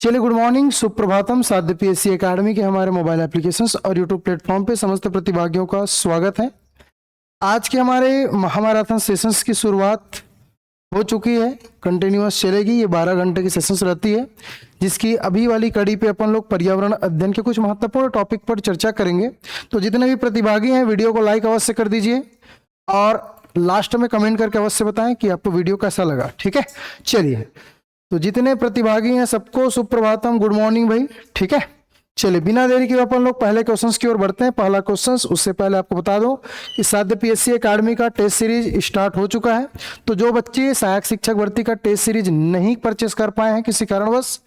चलिए, good morning, Suprabhatam. साध्य PSC academy के हमारे मोबाइल एप्लीकेशंस और यूट्यूब प्लेटफॉर्म पे समस्त प्रतिभागियों का स्वागत है। आज के हमारे महामैराथन सेशंस की शुरुआत हो चुकी है, कंटिन्यूअस चलेगी। ये 12 घंटे की सेशंस रहती है, जिसकी अभी वाली कड़ी पे अपन लोग पर्यावरण अध्ययन के कुछ महत्वपूर्ण टॉपिक पर चर्चा करेंगे। तो जितने भी प्रतिभागी हैं, वीडियो को लाइक अवश्य कर दीजिए और लास्ट में कमेंट करके अवश्य बताएं कि आपको वीडियो कैसा लगा। ठीक है, चलिए। तो जितने प्रतिभागी हैं सबको सुप्रभातम, गुड मॉर्निंग भाई। ठीक है, चलिए बिना देरी के अपन लोग पहले क्वेश्चंस की ओर बढ़ते हैं। पहला क्वेश्चंस, उससे पहले आपको बता दूं कि साध्य पीएससी एकेडमी का टेस्ट सीरीज स्टार्ट हो चुका है। तो जो बच्चे सहायक शिक्षक भर्ती का टेस्ट सीरीज नहीं परचेस कर पाए हैं किसी कारणवश,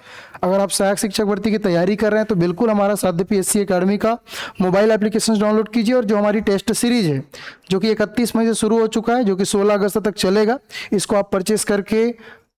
अगर आप सहायक शिक्षक भर्ती की तैयारी कर रहे हैं तो बिल्कुल हमारा साध्य पीएससी एकेडमी का मोबाइल एप्लीकेशन डाउनलोड कीजिए और जो हमारी टेस्ट सीरीज है, जो कि 31 मई से शुरू हो चुका है, जो कि 16 अगस्त तक चलेगा, इसको आप परचेस करके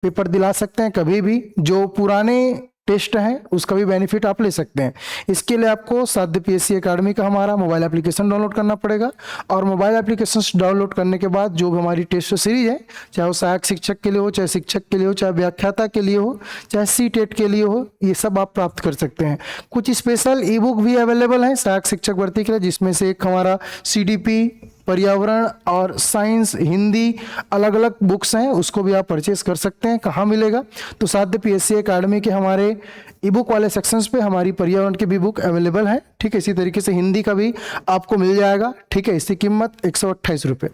पेपर दिला सकते हैं कभी भी। जो पुराने टेस्ट हैं उसका भी बेनिफिट आप ले सकते हैं। इसके लिए आपको साध्य पीएससी एकेडमी का हमारा मोबाइल एप्लीकेशन डाउनलोड करना पड़ेगा और मोबाइल एप्लीकेशन डाउनलोड करने के बाद जो भी हमारी टेस्ट सीरीज है, चाहे वो सहायक शिक्षक के लिए हो, चाहे शिक्षक के लिए हो, चाहे व्याख्याता के लिए हो, चाहे सीटेट के लिए हो, ये सब आप प्राप्त कर सकते हैं। कुछ स्पेशल ई बुक भी अवेलेबल है सहायक शिक्षक भर्ती के लिए, जिसमें से एक हमारा सीडीपी, पर्यावरण और साइंस, हिंदी, अलग अलग बुक्स हैं, उसको भी आप परचेस कर सकते हैं। कहाँ मिलेगा? तो साध्य पीएससी एकेडमी के हमारे ई बुक वाले सेक्शंस पे हमारी पर्यावरण की भी बुक अवेलेबल है। ठीक है, इसी तरीके से हिंदी का भी आपको मिल जाएगा। ठीक है, इसकी कीमत 128 रुपये।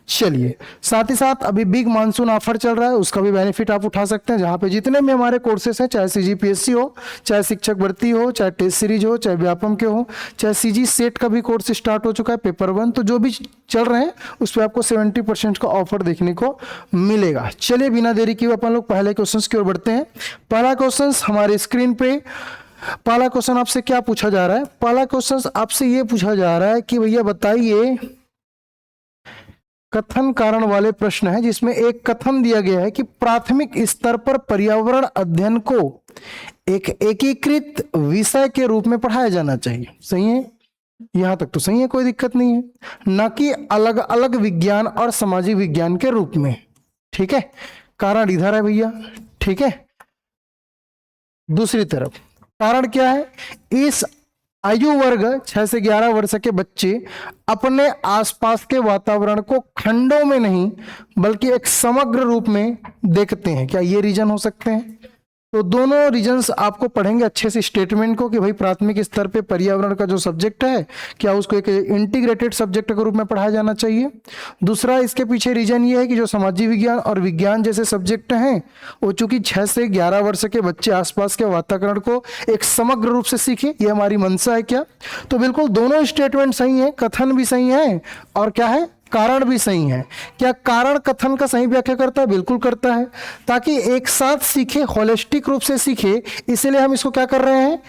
चलिए, साथ ही साथ अभी बिग मानसून ऑफर चल रहा है, उसका भी बेनिफिट आप उठा सकते हैं, जहाँ पे जितने भी हमारे कोर्सेस हैं, चाहे सीजीपीएससी हो, चाहे शिक्षक भर्ती हो, चाहे टेस्ट सीरीज हो, चाहे व्यापम के हो, चाहे सीजी सेट का भी कोर्स स्टार्ट हो चुका है, पेपर 1, तो जो भी चल रहे हैं उस पर आपको 70% का ऑफर देखने को मिलेगा। चलिए बिना देरी किए अपन लोग पहले क्वेश्चंस की ओर बढ़ते हैं। पहला क्वेश्चन हमारे स्क्रीन पे, पहला क्वेश्चन आपसे क्या पूछा जा रहा है? पहला क्वेश्चन आपसे ये पूछा जा रहा है कि भैया बताइए, कथन कारण वाले प्रश्न है, जिसमें एक कथन दिया गया है कि प्राथमिक स्तर पर पर्यावरण अध्ययन को एक एकीकृत विषय के रूप में पढ़ाया जाना चाहिए। सही है, यहां तक तो सही है, कोई दिक्कत नहीं है, न कि अलग अलग विज्ञान और सामाजिक विज्ञान के रूप में। ठीक है, कारण इधर है भैया। ठीक है, दूसरी तरफ कारण क्या है? इस आयु वर्ग 6 से 11 वर्ष के बच्चे अपने आसपास के वातावरण को खंडों में नहीं बल्कि एक समग्र रूप में देखते हैं। क्या ये रीजन हो सकते हैं? तो दोनों रीजन्स आपको पढ़ेंगे अच्छे से स्टेटमेंट को कि भाई प्राथमिक स्तर पे पर्यावरण का जो सब्जेक्ट है, क्या उसको एक इंटीग्रेटेड सब्जेक्ट के रूप में पढ़ाया जाना चाहिए। दूसरा, इसके पीछे रीजन ये है कि जो सामाजिक विज्ञान और विज्ञान जैसे सब्जेक्ट हैं, वो चूंकि 6 से 11 वर्ष के बच्चे आसपास के वातावरण को एक समग्र रूप से सीखे, ये हमारी मंशा है। क्या? तो बिल्कुल दोनों स्टेटमेंट सही है, कथन भी सही है और क्या है, कारण भी सही है। क्या कारण कथन का सही व्याख्या करता है? बिल्कुल करता है, ताकि एक साथ सीखे, होलिस्टिक रूप से सीखे, इसलिए हम इसको क्या कर रहे हैं,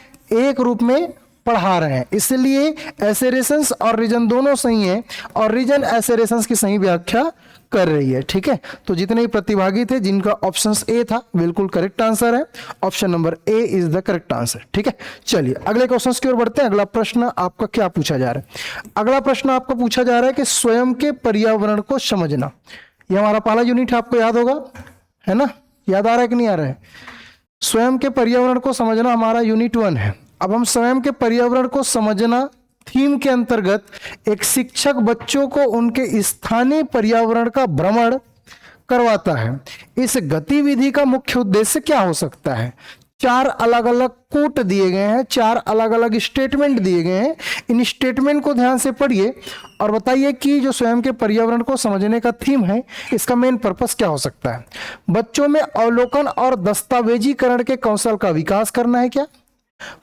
एक रूप में पढ़ा रहे हैं। इसलिए एसेरेशंस और रीजन दोनों सही हैं और रीजन एसेरेशंस की सही व्याख्या कर रही है। ठीक है, तो जितने भी प्रतिभागी थे जिनका ऑप्शन ए था, बिल्कुल करेक्ट आंसर है। Option number A is the correct answer. ठीक है, चलिए अगले क्वेश्चन की ओर बढ़ते हैं। अगला प्रश्न आपका क्या पूछा जा रहा है? अगला प्रश्न आपको पूछा जा रहा है कि स्वयं के पर्यावरण को समझना। ये हमारा पहला यूनिट है, आपको याद होगा, है ना? याद आ रहा है कि नहीं आ रहा है? स्वयं के पर्यावरण को समझना हमारा यूनिट 1 है। अब हम स्वयं के पर्यावरण को समझना थीम के अंतर्गत एक शिक्षक बच्चों को उनके स्थानीय पर्यावरण का भ्रमण करवाता है। इस गतिविधि का मुख्य उद्देश्य क्या हो सकता है? 4 अलग अलग कोट दिए गए हैं, 4 अलग अलग स्टेटमेंट दिए गए हैं। इन स्टेटमेंट को ध्यान से पढ़िए और बताइए कि जो स्वयं के पर्यावरण को समझने का थीम है, इसका मेन पर्पस क्या हो सकता है? बच्चों में अवलोकन और दस्तावेजीकरण के कौशल का विकास करना है क्या?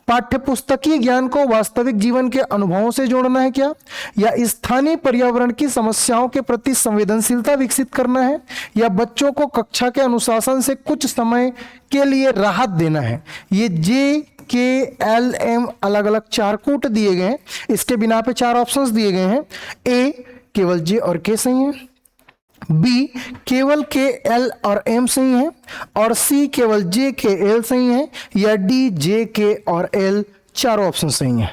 पाठ्यपुस्तकीय ज्ञान को वास्तविक जीवन के अनुभवों से जोड़ना है क्या? या स्थानीय पर्यावरण की समस्याओं के प्रति संवेदनशीलता विकसित करना है? या बच्चों को कक्षा के अनुशासन से कुछ समय के लिए राहत देना है? ये JKLM अलग अलग 4 कोट दिए गए हैं। इसके बिना पे 4 ऑप्शंस दिए गए हैं। ए, केवल J और K सही है। बी, केवल K, L और M सही है। और सी, केवल J, K, L सही है। या डी, J, K और L, चारों ऑप्शन सही हैं।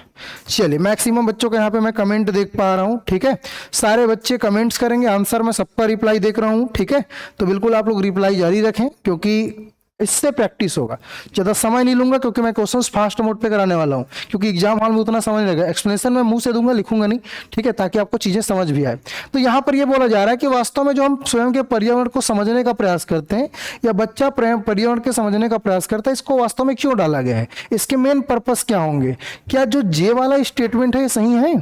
चलिए, मैक्सिमम बच्चों का यहाँ पे मैं कमेंट देख पा रहा हूँ। ठीक है, सारे बच्चे कमेंट्स करेंगे, आंसर मैं सबका रिप्लाई देख रहा हूँ। ठीक है, तो बिल्कुल आप लोग रिप्लाई जारी रखें, क्योंकि इससे प्रैक्टिस होगा। ज्यादा समय नहीं लूंगा क्योंकि मैं क्वेश्चंस फास्ट मोड पे कराने वाला हूं, क्योंकि एग्जाम हॉल में उतना समय नहीं लगेगा। एक्सप्लेनेशन में मुंह से दूंगा, लिखूंगा नहीं, ठीक है, ताकि आपको चीजें समझ भी आए। तो यहाँ पर ये बोला जा रहा है कि वास्तव में जो हम स्वयं के पर्यावरण को समझने का प्रयास करते हैं, या बच्चा पर्यावरण के समझने का प्रयास करता है, इसको वास्तव में क्यों डाला गया है, इसके मेन पर्पस क्या होंगे। क्या जो जे वाला स्टेटमेंट है ये सही है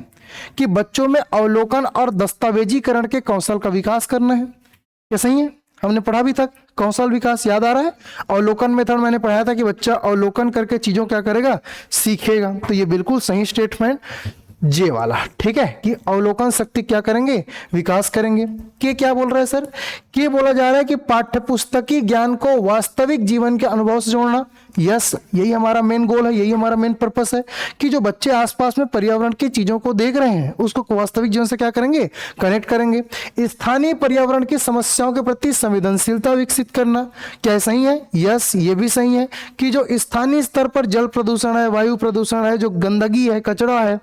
कि बच्चों में अवलोकन और दस्तावेजीकरण के कौशल का विकास करना है, क्या सही है? हमने पढ़ा भी था कौशल विकास, याद आ रहा है? अवलोकन मेथड मैंने पढ़ाया था कि बच्चा अवलोकन करके चीजों क्या करेगा, सीखेगा। तो ये बिल्कुल सही स्टेटमेंट जे वाला, ठीक है, कि अवलोकन शक्ति क्या करेंगे, विकास करेंगे। के क्या बोल रहा है सर? के बोला जा रहा है कि पाठ्यपुस्तकी ज्ञान को वास्तविक जीवन के अनुभव से जोड़ना। यस, यही हमारा मेन गोल है, यही हमारा मेन पर्पस है कि जो बच्चे आसपास में पर्यावरण की चीजों को देख रहे हैं उसको वास्तविक जीवन से क्या करेंगे, कनेक्ट करेंगे। स्थानीय पर्यावरण की समस्याओं के प्रति संवेदनशीलता विकसित करना, क्या सही है? यस, ये भी सही है कि जो स्थानीय स्तर पर जल प्रदूषण है, वायु प्रदूषण है, जो गंदगी है, कचरा है,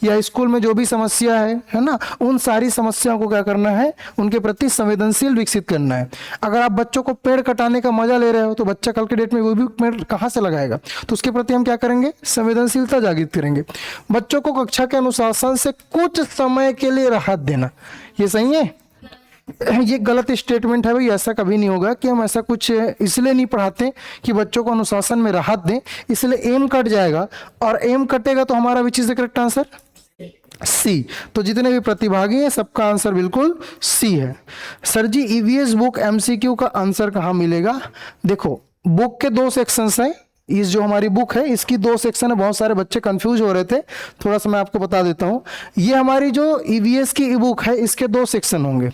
या स्कूल में जो भी समस्या है ना, उन सारी समस्याओं को क्या करना है, उनके प्रति संवेदनशील विकसित करना है। अगर आप बच्चों को पेड़ कटाने का मजा ले रहे हो तो बच्चा कल के डेट में वो भी पेड़ कहां से लगाएगा, तो उसके प्रति हम क्या करेंगे, संवेदनशीलता जागृत करेंगे। बच्चों को कक्षा के अनुशासन से कुछ समय के लिए राहत देना, ये सही है? ये गलत स्टेटमेंट है भाई, ऐसा कभी नहीं होगा कि हम ऐसा कुछ इसलिए नहीं पढ़ाते कि बच्चों को अनुशासन में राहत दें, इसलिए एम कट जाएगा, और एम कटेगा तो हमारा which is the correct answer C. तो जितने भी प्रतिभागी हैं सबका आंसर बिल्कुल सी है। सर जी ईवीएस बुक एमसीक्यू का आंसर कहाँ मिलेगा? देखो, बुक के 2 सेक्शंस हैं। इस जो हमारी बुक है इसकी 2 सेक्शन है, बहुत सारे बच्चे कंफ्यूज हो रहे थे, थोड़ा सा मैं आपको बता देता हूं। ये हमारी जो ईवीएस की ई बुक है इसके 2 सेक्शन होंगे।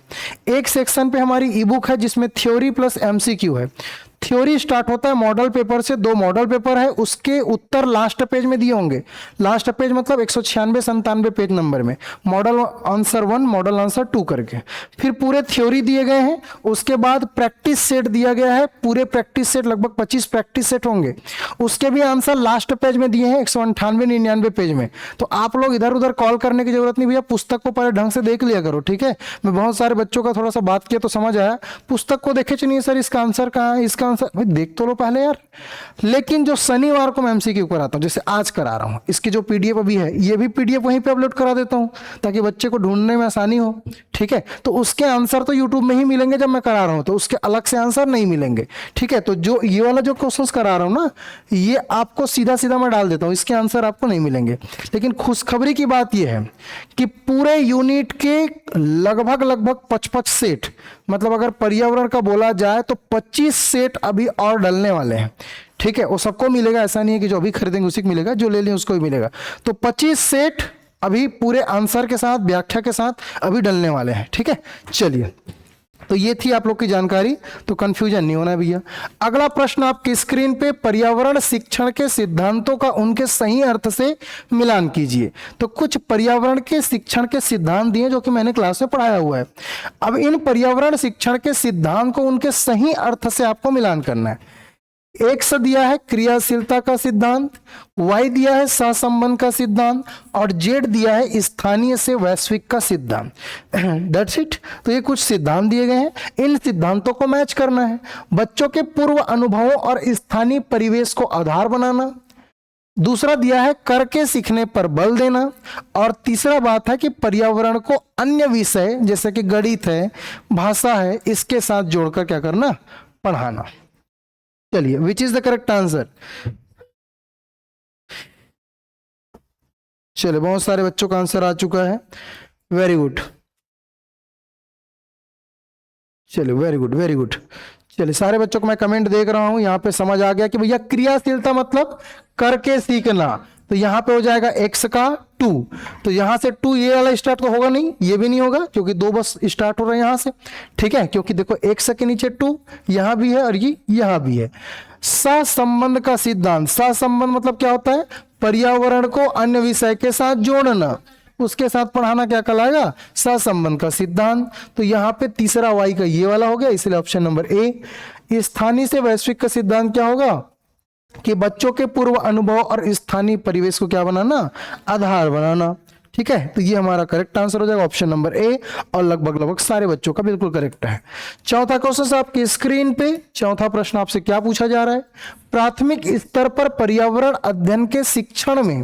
एक सेक्शन पे हमारी ई बुक है जिसमें थ्योरी प्लस एमसीक्यू है। थ्योरी स्टार्ट होता है मॉडल पेपर से, 2 मॉडल पेपर है, उसके उत्तर लास्ट पेज में दिए होंगे। लास्ट पेज मतलब 196-97 पेज नंबर में, मॉडल आंसर 1, मॉडल आंसर 2 करके। फिर पूरे थ्योरी दिए गए हैं, उसके बाद प्रैक्टिस सेट दिया गया है, पूरे प्रैक्टिस सेट लगभग 25 प्रैक्टिस सेट होंगे, उसके भी आंसर लास्ट पेज में दिए हैं 198-99 पेज में। तो आप लोग इधर उधर कॉल करने की जरूरत नहीं भैया, पुस्तक को पहले ढंग से देख लिया करो, ठीक है। मैं बहुत सारे बच्चों का थोड़ा सा बात किया तो समझ आया, पुस्तक को देखे नहीं सर इसका आंसर कहाँ है, इसका आंसर भाई देख तो लो पहले यार। लेकिन जो शनिवार को मैं एमसीक्यू कराता हूं, जैसे आज करा रहा हूं, इसकी जो पीडीएफ अभी है ये भी पीडीएफ वहीं पे अपलोड करा देता हूं ताकि बच्चे को ढूंढने में आसानी हो, ठीक है। तो उसके आंसर तो यूट्यूब में ही मिलेंगे जब मैं करा रहा हूं, तो उसके अलग से आंसर नहीं मिलेंगे, ठीक है। तो जो ये वाला जो क्वेश्चन करा रहा हूं ना, ये आपको सीधा सीधा मैं डाल देता हूं, इसके आंसर आपको नहीं मिलेंगे। लेकिन खुशखबरी की बात यह है कि पूरे यूनिट के लगभग 55 सेट, मतलब अगर पर्यावरण का बोला जाए तो 25 सेट अभी और डलने वाले हैं, ठीक है। वो सबको मिलेगा, ऐसा नहीं है कि जो अभी खरीदेंगे उसी को मिलेगा, जो ले लें उसको भी मिलेगा। तो 25 सेट अभी पूरे आंसर के साथ, व्याख्या के साथ अभी डलने वाले हैं, ठीक है। चलिए, तो ये थी आप लोग की जानकारी, तो कंफ्यूजन नहीं होना भैया। अगला प्रश्न आपकी स्क्रीन पे, पर्यावरण शिक्षण के सिद्धांतों का उनके सही अर्थ से मिलान कीजिए। तो कुछ पर्यावरण के शिक्षण के सिद्धांत दिए जो कि मैंने क्लास में पढ़ाया हुआ है। अब इन पर्यावरण शिक्षण के सिद्धांत को उनके सही अर्थ से आपको मिलान करना है। एक्स दिया है क्रियाशीलता का सिद्धांत, वाई दिया है सहसंबंध का सिद्धांत, और जेड दिया है स्थानीय से वैश्विक का सिद्धांत। That's it. तो ये कुछ सिद्धांत दिए गए हैं, इन सिद्धांतों को मैच करना है। बच्चों के पूर्व अनुभवों और स्थानीय परिवेश को आधार बनाना। दूसरा दिया है करके सीखने पर बल देना। और तीसरा बात है कि पर्यावरण को अन्य विषय जैसे कि गणित है, भाषा है, इसके साथ जोड़कर क्या करना, पढ़ाना। चलिए, विच इज द करेक्ट आंसर? चलिए, बहुत सारे बच्चों का आंसर आ चुका है, वेरी गुड। चलिए, वेरी गुड वेरी गुड। चलिए, सारे बच्चों को मैं कमेंट देख रहा हूं, यहां पे समझ आ गया कि भैया क्रियाशीलता मतलब करके सीखना। तो यहां पे हो जाएगा x का 2, तो यहां से 2 ये वाला स्टार्ट तो होगा नहीं, ये भी नहीं होगा क्योंकि 2 बस स्टार्ट हो रहा है यहां से, ठीक है। क्योंकि देखो x के नीचे 2 यहां भी है और ये यहां भी है। सहसंबंध का सिद्धांत, सहसंबंध मतलब क्या होता है, पर्यावरण को अन्य विषय के साथ जोड़ना, उसके साथ पढ़ाना क्या कहलाएगा, सहसंबंध का सिद्धांत। तो यहाँ पे तीसरा वाई का ये वाला हो गया, इसलिए ऑप्शन नंबर ए। स्थानीय से वैश्विक का सिद्धांत क्या होगा कि बच्चों के पूर्व अनुभव और स्थानीय परिवेश को क्या बनाना, आधार बनाना, ठीक है, तो ये हमारा करेक्ट आंसर हो जाएगा ऑप्शन नंबर ए, और लगभग लगभग सारे बच्चों का बिल्कुल करेक्ट है। चौथा क्वेश्चन आपकी स्क्रीन पे, चौथा प्रश्न आपसे क्या पूछा जा रहा है, प्राथमिक स्तर पर पर्यावरण अध्ययन के शिक्षण में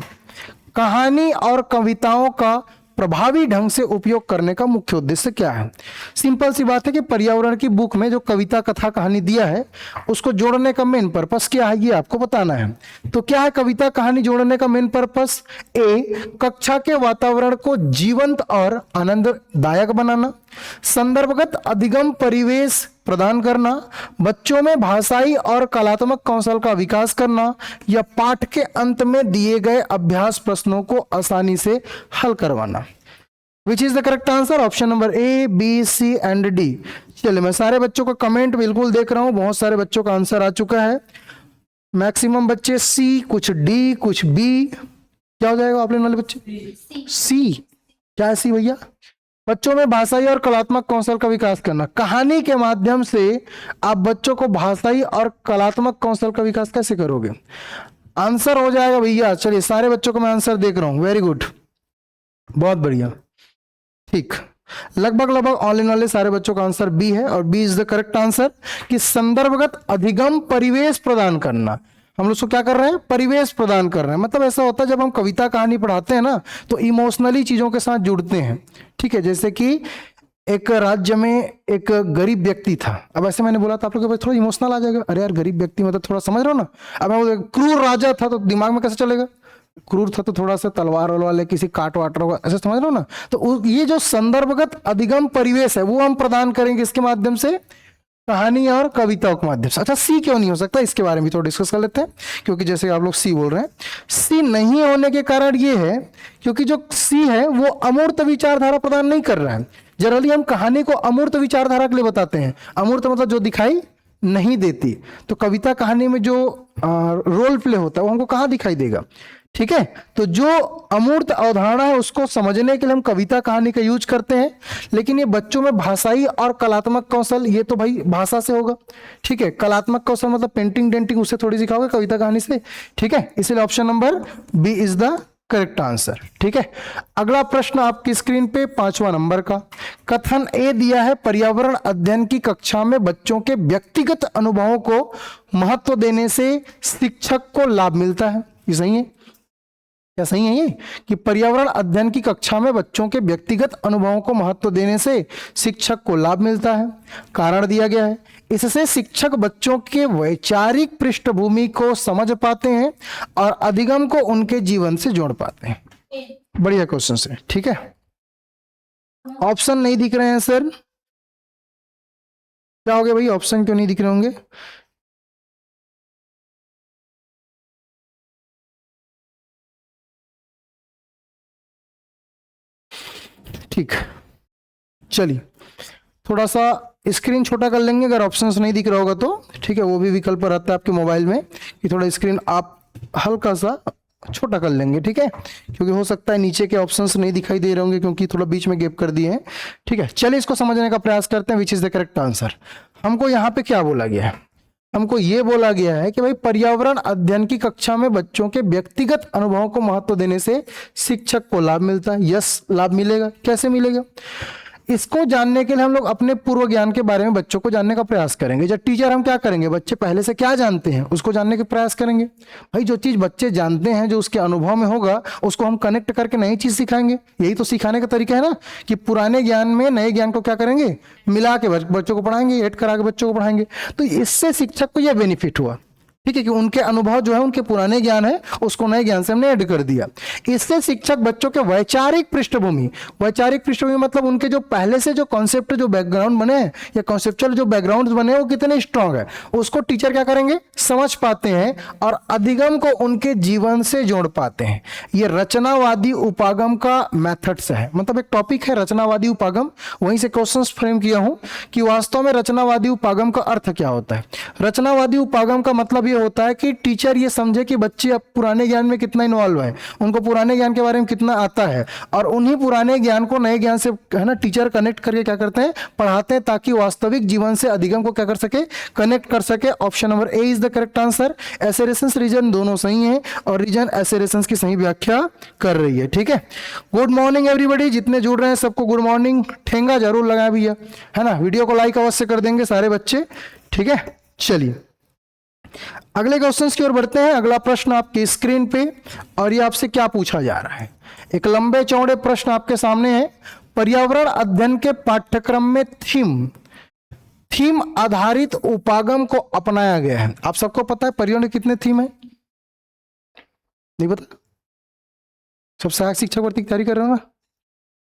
कहानी और कविताओं का प्रभावी ढंग से उपयोग करने का मुख्य उद्देश्य क्या है। सिंपल सी बात है कि पर्यावरण की बुक में जो कविता कथा कहानी दिया है उसको जोड़ने का मेन पर्पस क्या है ये आपको बताना है। तो क्या है कविता कहानी जोड़ने का मेन पर्पस, ए कक्षा के वातावरण को जीवंत और आनंददायक बनाना, संदर्भगत अधिगम परिवेश प्रदान करना, बच्चों में भाषाई और कलात्मक कौशल का विकास करना, या पाठ के अंत में दिए गए अभ्यास प्रश्नों को आसानी से हल करवाना। Which is the correct answer, option number A, B, C and D. चलिए मैं सारे बच्चों का कमेंट बिल्कुल देख रहा हूं, बहुत सारे बच्चों का आंसर आ चुका है। मैक्सिमम बच्चे सी, कुछ डी, कुछ बी। क्या हो जाएगा आप लोग वाले बच्चे? सी। क्या है सी भैया? बच्चों में भाषाई और कलात्मक कौशल का विकास करना। कहानी के माध्यम से आप बच्चों को भाषाई और कलात्मक कौशल का विकास कैसे करोगे? आंसर हो जाएगा भैया। चलिए सारे बच्चों को मैं आंसर देख रहा हूं, वेरी गुड, बहुत बढ़िया, ठीक। लगभग लगभग ऑल इन ऑल सारे बच्चों का आंसर बी है, और B is the correct answer कि संदर्भगत अधिगम परिवेश प्रदान करना। हम लोग उसको क्या कर रहे हैं? परिवेश प्रदान कर रहे हैं। मतलब ऐसा होता है जब हम कविता कहानी पढ़ाते हैं ना तो इमोशनली चीजों के साथ जुड़ते हैं, ठीक है। जैसे कि एक राज्य में एक गरीब व्यक्ति था। अब ऐसे मैंने बोला था आप लोग के पास थोड़ा इमोशनल आ जाएगा, अरे यार गरीब व्यक्ति मतलब थोड़ा समझ रहे हो ना। अब मैं क्रूर राजा था तो दिमाग में कैसे चलेगा? क्रूर था तो थोड़ा सा तलवार वाले किसी काट वाट होगा, ऐसे समझ रहे हो ना। तो ये जो संदर्भगत अधिगम परिवेश है वो हम प्रदान करेंगे इसके माध्यम से, कहानी और कविताओं के माध्यम से। अच्छा सी क्यों नहीं हो सकता, इसके बारे में थोड़ा डिस्कस कर लेते हैं। क्योंकि जैसे आप लोग सी बोल रहे हैं, सी नहीं होने के कारण ये है क्योंकि जो सी है वो अमूर्त विचारधारा प्रदान नहीं कर रहा है। जनरली हम कहानी को अमूर्त विचारधारा के लिए बताते हैं। अमूर्त मतलब जो दिखाई नहीं देती। तो कविता कहानी में जो रोल प्ले होता है वो हमको कहाँ दिखाई देगा, ठीक है। तो जो अमूर्त अवधारणा है उसको समझने के लिए हम कविता कहानी का यूज करते हैं। लेकिन ये बच्चों में भाषाई और कलात्मक कौशल, ये तो भाई भाषा से होगा, ठीक है। कलात्मक कौशल मतलब पेंटिंग डेंटिंग, उससे थोड़ी सिखाओगे कविता कहानी से, ठीक है। इसलिए option number B is the correct answer, ठीक है। अगला प्रश्न आपकी स्क्रीन पे 5वां नंबर का कथन ए दिया है, पर्यावरण अध्ययन की कक्षा में बच्चों के व्यक्तिगत अनुभवों को महत्व देने से शिक्षक को लाभ मिलता है। ये सही है? क्या सही है ये कि पर्यावरण अध्ययन की कक्षा में बच्चों के व्यक्तिगत अनुभवों को महत्व देने से शिक्षक को लाभ मिलता है? कारण दिया गया है, इससे शिक्षक बच्चों के वैचारिक पृष्ठभूमि को समझ पाते हैं और अधिगम को उनके जीवन से जोड़ पाते हैं। बढ़िया क्वेश्चन से, ठीक है। ऑप्शन नहीं दिख रहे हैं सर, क्या हो गया भाई? ऑप्शन क्यों नहीं दिख रहे होंगे? ठीक, चलिए थोड़ा सा स्क्रीन छोटा कर लेंगे अगर ऑप्शंस नहीं दिख रहा होगा तो, ठीक है। वो भी विकल्प रहता है आपके मोबाइल में कि थोड़ा स्क्रीन आप हल्का सा छोटा कर लेंगे, ठीक है। क्योंकि हो सकता है नीचे के ऑप्शंस नहीं दिखाई दे रहे होंगे क्योंकि थोड़ा बीच में गैप कर दिए हैं, ठीक है। चलिए इसको समझने का प्रयास करते हैं, विच इज द करेक्ट आंसर। हमको यहाँ पे क्या बोला गया है? हमको ये बोला गया है कि भाई पर्यावरण अध्ययन की कक्षा में बच्चों के व्यक्तिगत अनुभवों को महत्व देने से शिक्षक को लाभ मिलता है। यस, लाभ मिलेगा। कैसे मिलेगा? इसको जानने के लिए हम लोग अपने पूर्व ज्ञान के बारे में बच्चों को जानने का प्रयास करेंगे। जब टीचर हम क्या करेंगे, बच्चे पहले से क्या जानते हैं उसको जानने का प्रयास करेंगे। भाई जो चीज बच्चे जानते हैं, जो उसके अनुभव में होगा, उसको हम कनेक्ट करके नई चीज सिखाएंगे। यही तो सिखाने का तरीका है ना, कि पुराने ज्ञान में नए ज्ञान को क्या करेंगे, मिला के बच्चों को पढ़ाएंगे, ऐड करा के बच्चों को पढ़ाएंगे। तो इससे शिक्षक को यह बेनिफिट हुआ, ठीक है, कि उनके अनुभव जो है, उनके पुराने ज्ञान है, उसको नए ज्ञान से हमने ऐड कर दिया। इससे शिक्षक बच्चों के वैचारिक पृष्ठभूमि मतलब उनके जो पहले से जो कॉन्सेप्ट, जो बैकग्राउंड बने हैं या कॉन्सेप्चुअल जो बैकग्राउंड बने हैं वो कितने स्ट्रांग है, उसको टीचर क्या करेंगे, समझ पाते हैं और अधिगम को उनके जीवन से जोड़ पाते हैं। ये रचनावादी उपागम का मेथड्स है, मतलब एक टॉपिक है रचनावादी उपागम, वहीं से क्वेश्चन फ्रेम किया हूं कि वास्तव में रचनावादी उपागम का अर्थ क्या होता है। रचनावादी उपागम का मतलब ये होता है कि टीचर ये समझे कि बच्चे अब पुराने ज्ञान में कितना इन्वॉल्व है, उनको पुराने ज्ञान के बारे में कितना आता है, और उन्हीं पुराने ज्ञान को नए ज्ञान से है ना टीचर कनेक्ट करके क्या करते हैं, पढ़ाते हैं, ताकि वास्तविक जीवन से अधिगम को क्या कर सके, कनेक्ट कर सके। Option number A is the correct answer. Assertions reason दोनों सही है और रीजन एसेरेशंस की सही व्याख्या कर रही है। ठीक है, गुड मॉर्निंग एवरीबॉडी, जितने जुड़ रहे हैं सबको गुड मॉर्निंग। ठेंगा जरूर लगाए भैया, है ना, वीडियो को लाइक अवश्य कर देंगे सारे बच्चे। ठीक है, चलिए अगले क्वेश्चंस की ओर बढ़ते हैं। अगला प्रश्न आपकी स्क्रीन पे, और ये आपसे क्या पूछा जा रहा है, एक लंबे चौड़े प्रश्न आपके सामने है। पर्यावरण अध्ययन के पाठ्यक्रम में थीम आधारित उपागम को अपनाया गया है। आप सबको पता है पर्यावरण के कितने थीम है? नहीं पता? सब सहायक शिक्षक भर्ती की तैयारी कर रहे हो ना?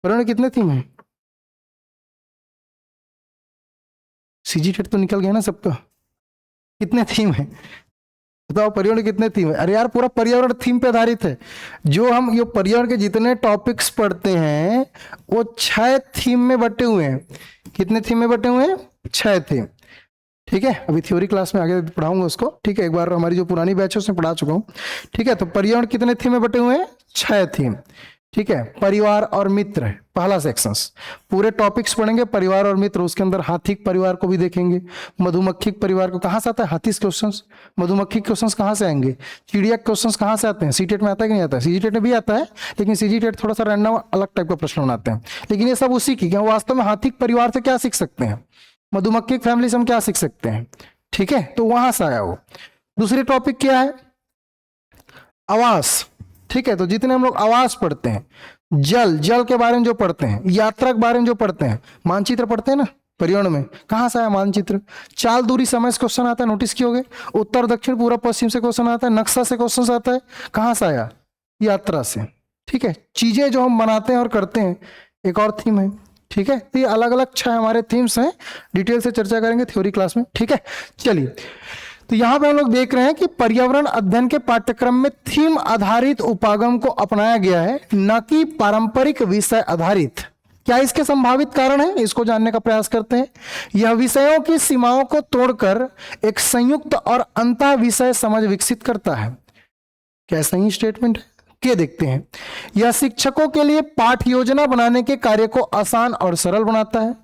पर्यावरण कितने थीम है? सीजी टेट तो निकल गया ना सबका, कितने थीम है बताओ? पर्यावरण कितने थीम है? अरे यार पूरा पर्यावरण थीम पे आधारित है। जो हम ये पर्यावरण के जितने टॉपिक्स पढ़ते हैं वो 6 थीम में बटे हुए हैं। कितने थीम में बटे हुए हैं? 6 थीम। ठीक है, अभी थ्योरी क्लास में आगे पढ़ाऊंगा उसको। ठीक है, एक बार हमारी जो पुरानी बैच है उसमें पढ़ा चुका हूं। ठीक है, तो पर्यावरण कितने थीम में बटे हुए हैं? 6 थीम। ठीक है, परिवार और मित्र पहला सेक्शंस, पूरे टॉपिक्स पढ़ेंगे परिवार और मित्र। उसके अंदर हाथी परिवार को भी देखेंगे, मधुमक्खी परिवार को कहाँ से आता है हाथी क्वेश्चंस, मधुमक्खी क्वेश्चंस कहाँ से आएंगे, चिड़िया क्वेश्चंस कहाँ से आते हैं, सीटेट में आता है कि नहीं आता है? सीजीटेट में भी आता है, लेकिन सीजीटेट थोड़ा सा रैंडम अलग टाइप का प्रश्न बनाते हैं, लेकिन ये सब उसी की। वास्तव में हाथी परिवार से क्या सीख सकते हैं, मधुमक्खी फैमिली से हम क्या सीख सकते हैं? ठीक है, तो वहां से आया वो। दूसरी टॉपिक क्या है? आवास। ठीक है, तो जितने हम लोग आवास पढ़ते हैं, जल के बारे में जो पढ़ते हैं, यात्रा के बारे में जो पढ़ते हैं, मानचित्र पढ़ते हैं ना पर्यावरण में, कहां से आया मानचित्र? चाल दूरी समय से क्वेश्चन आता है, नोटिस किए, उत्तर दक्षिण पूर्व पश्चिम से क्वेश्चन आता है, नक्शा से क्वेश्चन आता है, कहां से आया? यात्रा से। ठीक है, चीजें जो हम बनाते हैं और करते हैं एक और थीम है। ठीक है, तो ये अलग अलग 6 हमारे थीम्स हैं, डिटेल से चर्चा करेंगे थ्योरी क्लास में। ठीक है, चलिए तो यहां पे हम लोग देख रहे हैं कि पर्यावरण अध्ययन के पाठ्यक्रम में थीम आधारित उपागम को अपनाया गया है, न कि पारंपरिक विषय आधारित। क्या इसके संभावित कारण है, इसको जानने का प्रयास करते हैं। यह विषयों की सीमाओं को तोड़कर एक संयुक्त और अंतः विषय समझ विकसित करता है। क्या सही स्टेटमेंट है? क्या देखते हैं। यह शिक्षकों के लिए पाठ योजना बनाने के कार्य को आसान और सरल बनाता है।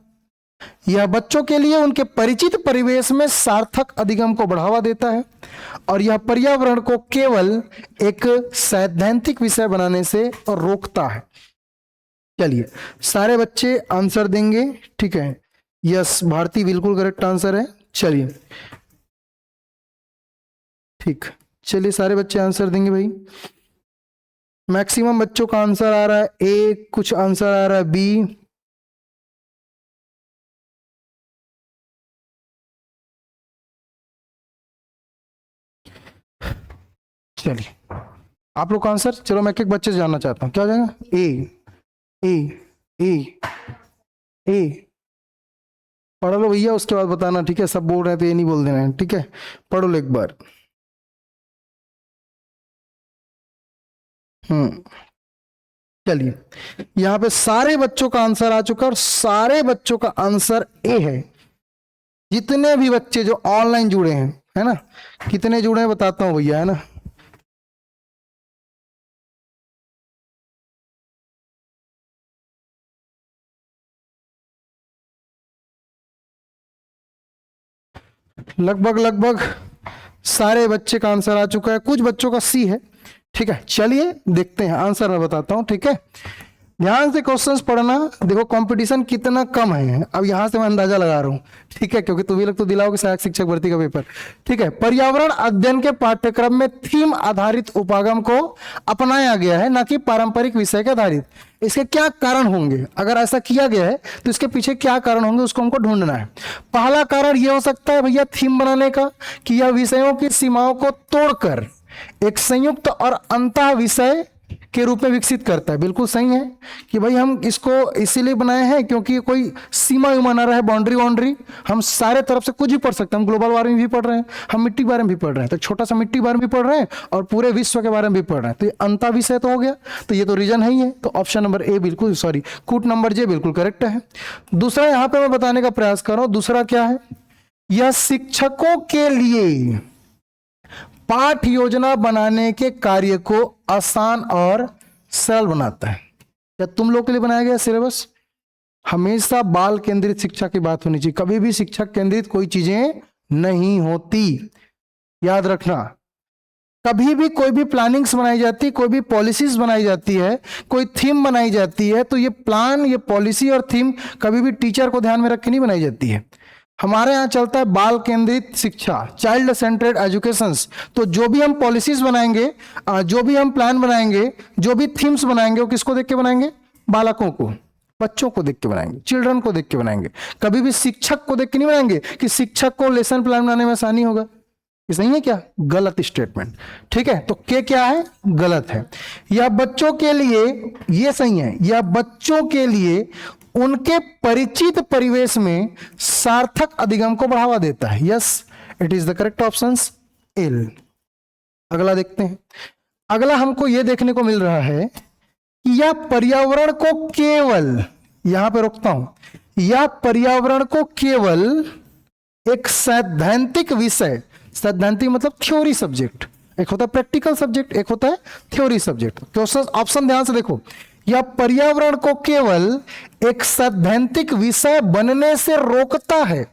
यह बच्चों के लिए उनके परिचित परिवेश में सार्थक अधिगम को बढ़ावा देता है, और यह पर्यावरण को केवल एक सैद्धांतिक विषय बनाने से रोकता है। चलिए सारे बच्चे आंसर देंगे। ठीक है, यस भारती बिल्कुल करेक्ट आंसर है। चलिए ठीक, चलिए सारे बच्चे आंसर देंगे भाई। मैक्सिमम बच्चों का आंसर आ रहा है ए, कुछ आंसर आ रहा है बी। चलिए आप लोग का आंसर, चलो मैं एक एक बच्चे से जानना चाहता हूं क्या हो जाएगा। ए ए ए ए पढ़ लो भैया, उसके बाद बताना। ठीक है, सब बोल रहे हैं तो ये नहीं बोल देना है। ठीक है, पढ़ो लो एक बार। चलिए यहाँ पे सारे बच्चों का आंसर आ चुका है और सारे बच्चों का आंसर ए है। जितने भी बच्चे जो ऑनलाइन जुड़े हैं, है ना, कितने जुड़े हैं बताता हूं भैया, है ना। लगभग सारे बच्चे का आंसर आ चुका है, कुछ बच्चों का सी है। ठीक है, चलिए देखते हैं आंसर मैं बताता हूं। ठीक है, ध्यान से क्वेश्चंस पढ़ना। देखो कंपटीशन कितना कम है, अब यहां से मैं अंदाजा लगा रहा हूं। ठीक है, क्योंकि तुम्ही लोग तो दिलाओगे सहायक शिक्षक भर्ती का पेपर। ठीक है, पर्यावरण अध्ययन के पाठ्यक्रम में थीम आधारित उपागम को अपनाया गया है, न कि पारंपरिक विषय के आधारित। इसके क्या कारण होंगे? अगर ऐसा किया गया है तो इसके पीछे क्या कारण होंगे, उसको हमको ढूंढना है। पहला कारण यह हो सकता है भैया थीम बनाने का, कि यह विषयों की सीमाओं को तोड़कर एक संयुक्त और अंतः विषय के रूप में विकसित करता है। बिल्कुल सही है कि भाई हम इसको इसीलिए बनाए हैं क्योंकि कोई सीमा विमा ना रहे, बाउंड्री। हम सारे तरफ से कुछ भी पढ़ सकते हैं। हम ग्लोबल वार्मिंग भी पढ़ रहे हैं, हम मिट्टी के बारे में भी पढ़ रहे हैं, तो छोटा सा मिट्टी के बारे में भी पढ़ रहे हैं और पूरे विश्व के बारे में भी पढ़ रहे हैं, तो ये अंतः विषय तो हो गया। तो ये तो रीजन है ही है, तो ऑप्शन नंबर ए बिल्कुल, सॉरी कूट नंबर जे बिल्कुल करेक्ट है। दूसरा यहां पर मैं बताने का प्रयास कर रहा हूं, दूसरा क्या है, यह शिक्षकों के लिए पाठ योजना बनाने के कार्य को आसान और सरल बनाता है। क्या तुम लोग के लिए बनाया गया सिलेबस? हमेशा बाल केंद्रित शिक्षा की बात होनी चाहिए, कभी भी शिक्षक केंद्रित कोई चीजें नहीं होती, याद रखना। कभी भी कोई भी प्लानिंग्स बनाई जाती है, कोई भी पॉलिसीज बनाई जाती है, कोई थीम बनाई जाती है, तो ये प्लान, ये पॉलिसी और थीम कभी भी टीचर को ध्यान में रख के नहीं बनाई जाती है। हमारे यहाँ चलता है बाल केंद्रित शिक्षा, चाइल्ड सेंटर्ड एजुकेशन। तो जो भी हम पॉलिसीज बनाएंगे, जो भी हम प्लान बनाएंगे, जो भी थीम्स बनाएंगे, वो किसको देख के बनाएंगे? बालकों को, बच्चों को देख के बनाएंगे, चिल्ड्रन को देख के बनाएंगे। कभी भी शिक्षक को देख के नहीं बनाएंगे कि शिक्षक को लेसन प्लान बनाने में आसानी होगा। ये सही है क्या? गलत स्टेटमेंट। ठीक है, तो क्या है? गलत है। या बच्चों के लिए, ये सही है, या बच्चों के लिए उनके परिचित परिवेश में सार्थक अधिगम को बढ़ावा देता है। Yes, it is the correct option L. अगला देखते हैं। अगला हमको यह देखने को मिल रहा है कि यह पर्यावरण को केवल, यहां पे रोकता हूं, यह पर्यावरण को केवल एक सैद्धांतिक विषय, सैद्धांतिक मतलब थ्योरी सब्जेक्ट, एक होता है प्रैक्टिकल सब्जेक्ट, एक होता है थ्योरी सब्जेक्ट। क्वेश्चन ऑप्शन ध्यान से देखो, यह पर्यावरण को केवल एक सैद्धांतिक विषय बनने से रोकता है।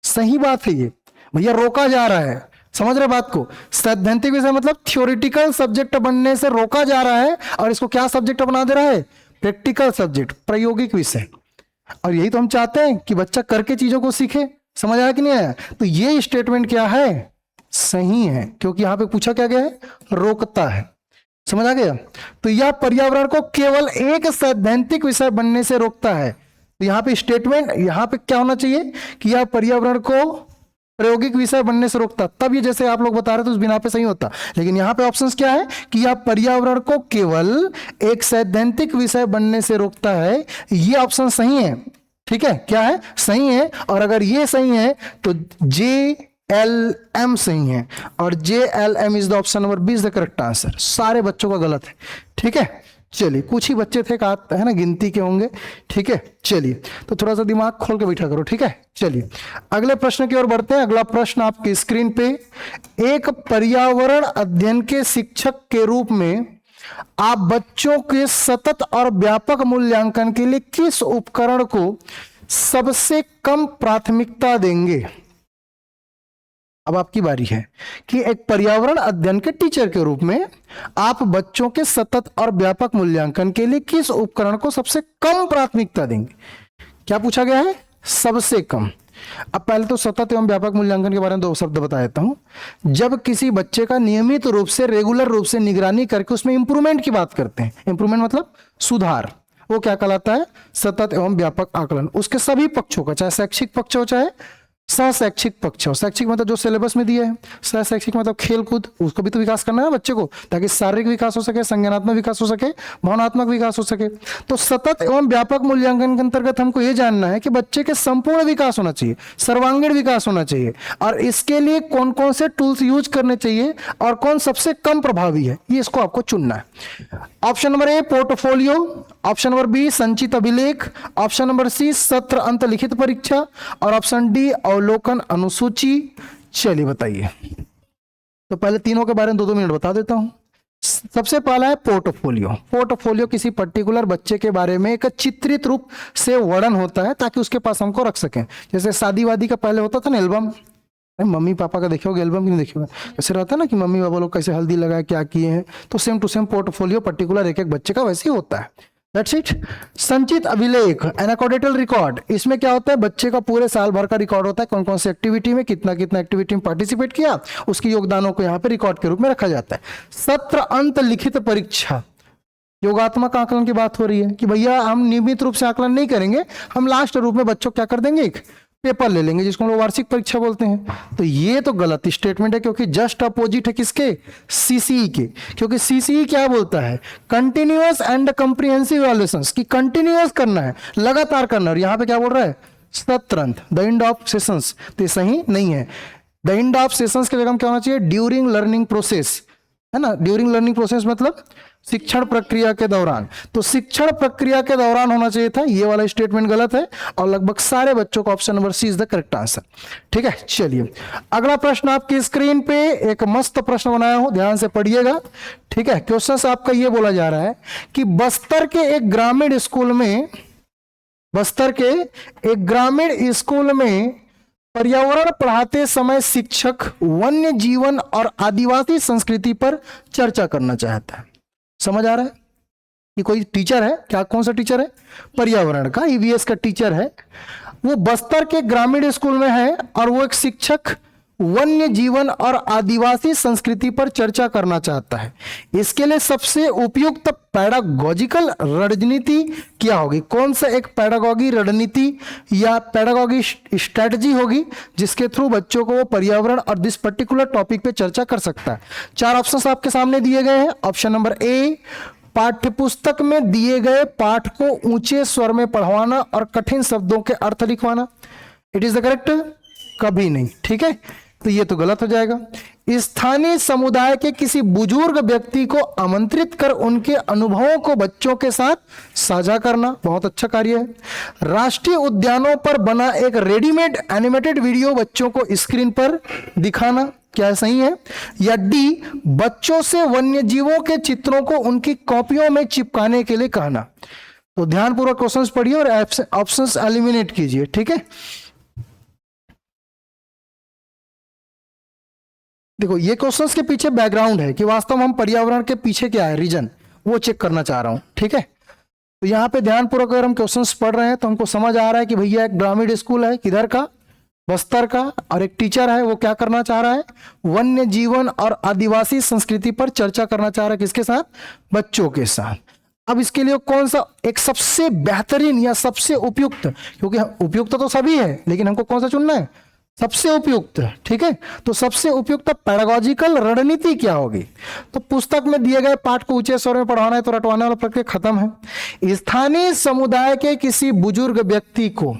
सही बात है ये भैया, रोका जा रहा है, समझ रहे बात को? सैद्धांतिक विषय मतलब थ्योरेटिकल सब्जेक्ट बनने से रोका जा रहा है, और इसको क्या सब्जेक्ट बना दे रहा है? प्रैक्टिकल सब्जेक्ट, प्रायोगिक विषय। और यही तो हम चाहते हैं कि बच्चा करके चीजों को सीखे। समझ आया कि नहीं आया? तो ये स्टेटमेंट क्या है? सही है, क्योंकि यहां पे पूछा क्या गया है? रोकता है। समझ आ गया? तो यह पर्यावरण को केवल एक सैद्धांतिक विषय बनने से रोकता है। तो यहां पे स्टेटमेंट, यहां पे क्या होना चाहिए कि यह पर्यावरण को प्रायोगिक विषय बनने से रोकता, तब ये जैसे आप लोग बता रहे थे उस बिना पे सही होता। लेकिन यहां पे ऑप्शंस क्या है कि यह पर्यावरण को केवल एक सैद्धांतिक विषय बनने से रोकता है। ये ऑप्शन सही है। ठीक है, क्या है? सही है। और अगर ये सही है तो JLM सही है, और JLM is the option number B is the correct answer. सारे बच्चों का गलत है। ठीक है, चलिए, कुछ ही बच्चे थे है ना, गिनती के होंगे। ठीक है, चलिए, तो थोड़ा सा दिमाग खोल के बैठा करो। ठीक है, चलिए अगले प्रश्न की ओर बढ़ते हैं। अगला प्रश्न आपकी स्क्रीन पे, एक पर्यावरण अध्ययन के शिक्षक के रूप में आप बच्चों के सतत और व्यापक मूल्यांकन के लिए किस उपकरण को सबसे कम प्राथमिकता देंगे? अब आपकी बारी है कि एक पर्यावरण अध्ययन के टीचर के रूप में आप बच्चों के सतत और व्यापक मूल्यांकन के लिए किस उपकरण को सबसे कम प्राथमिकता देंगे? क्या पूछा गया है? सबसे कम। अब पहले तो सतत एवं व्यापक मूल्यांकन के बारे में दो शब्द बता देता हूं। जब किसी बच्चे का नियमित रूप से, रेगुलर रूप से निगरानी करके उसमें इंप्रूवमेंट की बात करते हैं, इंप्रूवमेंट मतलब सुधार, वो क्या कहलाता है? सतत एवं व्यापक आकलन। उसके सभी पक्षों का, चाहे शैक्षिक पक्ष हो चाहे सहशैक्षिक पक्ष हो। शैक्षिक मतलब जो सिलेबस में दिया है, सहशैक्षिक मतलब खेल कूद, उसको भी तो विकास करना है बच्चे को, ताकि शारीरिक विकास हो सके, संज्ञानात्मक विकास हो सके, भावनात्मक विकास हो सके। तो सतत एवं व्यापक मूल्यांकन के अंतर्गत हमको ये जानना है कि बच्चे के संपूर्ण विकास होना चाहिए, सर्वांगीण विकास होना चाहिए, और इसके लिए कौन कौन से टूल्स यूज करने चाहिए और कौन सबसे कम प्रभावी है, ये इसको आपको चुनना है। Option number A portfolio, option number B संचित अभिलेख, ऑप्शन नंबर सी सत्र अंत लिखित परीक्षा, और ऑप्शन डी अवलोकन अनुसूची। चलिए बताइए। तो पहले तीनों के बारे में 2-2 मिनट बता देता हूं। सबसे पहला है पोर्टफोलियो। पोर्टफोलियो किसी पर्टिकुलर बच्चे के बारे में एक चित्रित रूप से वर्णन होता है, ताकि उसके पास हमको रख सकें। जैसे शादी वादी का पहले होता था ना एल्बम, मम्मी पापा का देखोगे एल्बम की नहीं देखोगे, ऐसे रहता है ना कि मम्मी पापा लोग कैसे हल्दी लगाए, क्या किए हैं, तो same to same portfolio particular एक एक बच्चे का वैसे ही होता है। That's it. संचित अभिलेख, एनाकोडेटल रिकॉर्ड, इसमें क्या होता है? बच्चे का पूरे साल भर का रिकॉर्ड होता है, कौन कौन सी एक्टिविटी में कितना कितना एक्टिविटी में पार्टिसिपेट किया, उसके योगदानों को यहाँ पे रिकॉर्ड के रूप में रखा जाता है। सत्र अंत लिखित परीक्षा, योगात्मक आकलन की बात हो रही है कि भैया हम नियमित रूप से आकलन नहीं करेंगे, हम लास्ट रूप में बच्चों क्या कर देंगे? एक पेपर ले लेंगे, जिसको हम लोग वार्षिक परीक्षा बोलते हैं। तो ये तो गलत स्टेटमेंट है, क्योंकि जस्ट अपोजिट है किसके? सीसीई के। क्योंकि सीसीई क्या बोलता है? कंटिन्यूअस एंड कॉम्प्रिहेंसिव इवैल्यूएशंस, की कंटिन्यूअस करना है, लगातार करना है। और यहां पे क्या बोल रहा है? सत्रांत, द एंड ऑफ सेशंस। तो सही नहीं है। द एंड ऑफ सेशंस के जगह क्या होना चाहिए? ड्यूरिंग लर्निंग प्रोसेस, है ना। ड्यूरिंग लर्निंग प्रोसेस मतलब शिक्षण प्रक्रिया के दौरान, तो शिक्षण प्रक्रिया के दौरान होना चाहिए था, ये वाला स्टेटमेंट गलत है और लगभग सारे बच्चों को option number C is the correct answer. ठीक है, चलिए अगला प्रश्न आपकी स्क्रीन पे एक मस्त प्रश्न बनाया हूं, ध्यान से पढ़िएगा। ठीक है, क्वेश्चन आपका ये बोला जा रहा है कि बस्तर के एक ग्रामीण स्कूल में, बस्तर के एक ग्रामीण स्कूल में पर्यावरण पढ़ाते समय शिक्षक वन्य जीवन और आदिवासी संस्कृति पर चर्चा करना चाहता है। समझ आ रहा है? ये कोई टीचर है क्या? कौन सा टीचर है? पर्यावरण का, ईवीएस का टीचर है। वो बस्तर के ग्रामीण स्कूल में है और वो एक शिक्षक वन्य जीवन और आदिवासी संस्कृति पर चर्चा करना चाहता है। इसके लिए सबसे उपयुक्त पैडागॉजिकल रणनीति क्या होगी? कौन सा एक पैडागॉगी रणनीति या पैडागॉगी स्ट्रेटजी होगी जिसके थ्रू बच्चों को वो पर्यावरण और दिस पर्टिकुलर टॉपिक पे चर्चा कर सकता है? चार ऑप्शंस आपके सामने दिए गए हैं। ऑप्शन नंबर ए, पाठ्यपुस्तक में दिए गए पाठ को ऊंचे स्वर में पढ़वाना और कठिन शब्दों के अर्थ लिखवाना। It is the correct? कभी नहीं। ठीक है, तो ये तो गलत हो जाएगा। स्थानीय समुदाय के किसी बुजुर्ग व्यक्ति को आमंत्रित कर उनके अनुभवों को बच्चों के साथ साझा करना, बहुत अच्छा कार्य है। राष्ट्रीय उद्यानों पर बना एक रेडीमेड एनिमेटेड वीडियो बच्चों को स्क्रीन पर दिखाना, क्या सही है? या डी, बच्चों से वन्य जीवों के चित्रों को उनकी कॉपियों में चिपकाने के लिए कहना। तो ध्यानपूर्वक क्वेश्चंस पढ़िए और ऑप्शंस एलिमिनेट कीजिए। ठीक है, देखो ये क्वेश्चंस के पीछे बैकग्राउंड है कि वास्तव में हम पर्यावरण के पीछे क्या है रीजन, वो चेक करना चाह रहा हूं। ठीक है, तो यहाँ पे ध्यानपूर्वक अगर हम क्वेश्चंस पढ़ रहे हैं तो हमको समझ आ रहा है कि भैया एक ग्रामीण स्कूल है, किधर का? बस्तर का, और एक टीचर है, वो क्या करना चाह रहा है? वन्य जीवन और आदिवासी संस्कृति पर चर्चा करना चाह रहा है। किसके साथ? बच्चों के साथ। अब इसके लिए कौन सा एक सबसे बेहतरीन या सबसे उपयुक्त, क्योंकि उपयुक्त तो सभी है लेकिन हमको कौन सा चुनना है? सबसे उपयुक्त। ठीक है, तो सबसे उपयुक्त पैडागॉजिकल रणनीति क्या होगी? तो पुस्तक में दिए गए पाठ को ऊंचे स्वर में पढ़ाना है, तो रटवाने वाला प्रक्रिया खत्म है। स्थानीय समुदाय के किसी बुजुर्ग व्यक्ति को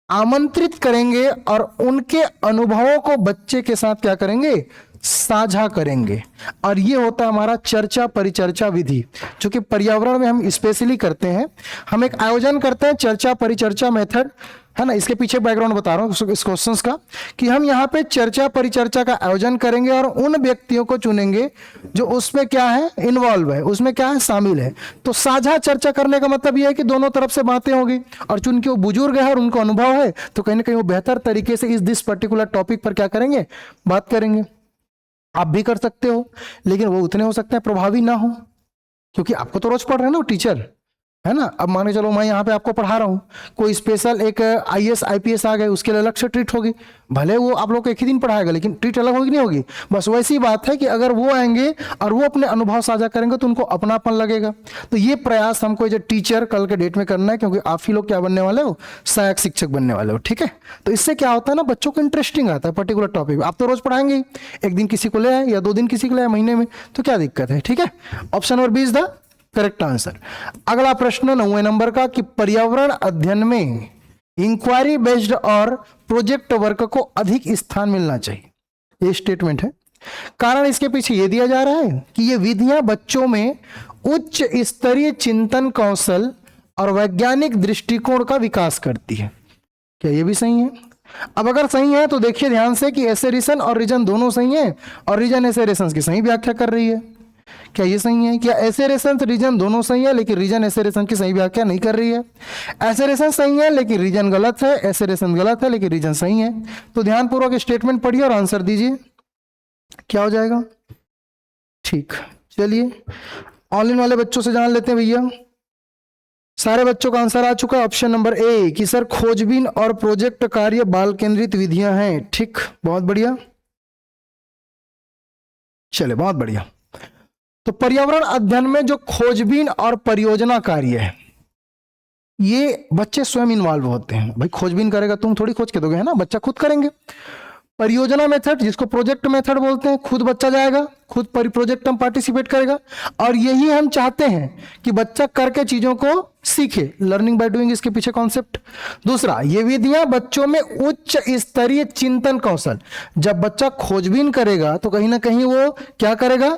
आमंत्रित करेंगे और उनके अनुभवों को बच्चे के साथ क्या करेंगे? साझा करेंगे। और ये होता है हमारा चर्चा परिचर्चा विधि, जो कि पर्यावरण में हम स्पेशली करते हैं। हम एक आयोजन करते हैं चर्चा परिचर्चा मेथड, है ना। इसके पीछे बैकग्राउंड बता रहा हूं इस क्वेश्चंस का, कि हम यहाँ पे चर्चा परिचर्चा का आयोजन करेंगे और उन व्यक्तियों को चुनेंगे जो उसमें क्या है? इन्वॉल्व है, उसमें क्या है? शामिल है। तो साझा चर्चा करने का मतलब यह है कि दोनों तरफ से बातें होगी, और चूंकि वो बुजुर्ग है और उनको अनुभव है तो कहीं ना कहीं वो बेहतर तरीके से इस दिस पर्टिकुलर टॉपिक पर क्या करेंगे? बात करेंगे। आप भी कर सकते हो, लेकिन वो उतने हो सकते हैं प्रभावी ना हो, क्योंकि आपको तो रोज पढ़ रहे हैं ना वो टीचर, है ना। अब माने चलो मैं यहाँ पे आपको पढ़ा रहा हूँ, कोई स्पेशल एक आईएएस आईपीएस आ गए, उसके लिए अलग से ट्रीट होगी। भले वो आप लोग को एक ही दिन पढ़ाएगा लेकिन ट्रीट अलग होगी नहीं होगी। बस वैसी बात है कि अगर वो आएंगे और वो अपने अनुभव साझा करेंगे तो उनको अपनापन लगेगा। तो ये प्रयास हमको जो टीचर कल के डेट में करना है, क्योंकि आप ही लोग क्या बनने वाले हो? सहायक शिक्षक बनने वाले हो। ठीक है, तो इससे क्या होता है ना, बच्चों को इंटरेस्टिंग आता है पर्टिकुलर टॉपिक। आप तो रोज पढ़ाएंगे ही, एक दिन किसी को ले आए या 2 दिन किसी को ले आए महीने में, तो क्या दिक्कत है? ठीक है, option number B is the correct answer. अगला प्रश्न 9वें नंबर का, कि पर्यावरण अध्ययन में इंक्वायरी बेस्ड और प्रोजेक्ट वर्क को अधिक स्थान मिलना चाहिए, ये स्टेटमेंट है। कारण इसके पीछे ये दिया जा रहा है कि ये विधियां बच्चों में उच्च स्तरीय चिंतन कौशल और वैज्ञानिक दृष्टिकोण का विकास करती है। क्या ये भी सही है? अब अगर सही है तो देखिए ध्यान से कि एसेरेशन और रीजन दोनों सही है, और रीजन एसेरेशन की सही व्याख्या कर रही है। क्या ये सही है? क्या एसेरेशन रीजन दोनों सही है लेकिन रीजन एसेरेशन की सही व्याख्या नहीं कर रही है? एसेरेशन सही है लेकिन रीजन गलत है, एसेरेशन गलत है लेकिन रीजन सही है। तो ध्यानपूर्वक स्टेटमेंट पढ़िए और आंसर दीजिए, क्या हो जाएगा? ठीक, चलिए ऑनलाइन वाले बच्चों से जान लेते हैं भैया। सारे बच्चों का आंसर आ चुका है ऑप्शन नंबर ए, कि सर खोजबीन और प्रोजेक्ट कार्य बाल केंद्रित विधियां हैं। ठीक, बहुत बढ़िया, चले बहुत बढ़िया। तो पर्यावरण अध्ययन में जो खोजबीन और परियोजना कार्य है, ये बच्चे स्वयं इन्वॉल्व होते हैं। भाई खोजबीन करेगा, तुम थोड़ी खोज के दोगे, है ना, बच्चा खुद करेंगे। परियोजना मेथड, जिसको प्रोजेक्ट मेथड बोलते हैं, खुद बच्चा जाएगा, खुद प्रोजेक्ट में पार्टिसिपेट करेगा। और यही हम चाहते हैं कि बच्चा करके चीजों को सीखे, लर्निंग बाय डूइंग, इसके पीछे कॉन्सेप्ट। दूसरा, ये विधियां बच्चों में उच्च स्तरीय चिंतन कौशल, जब बच्चा खोजबीन करेगा तो कहीं ना कहीं वो क्या करेगा?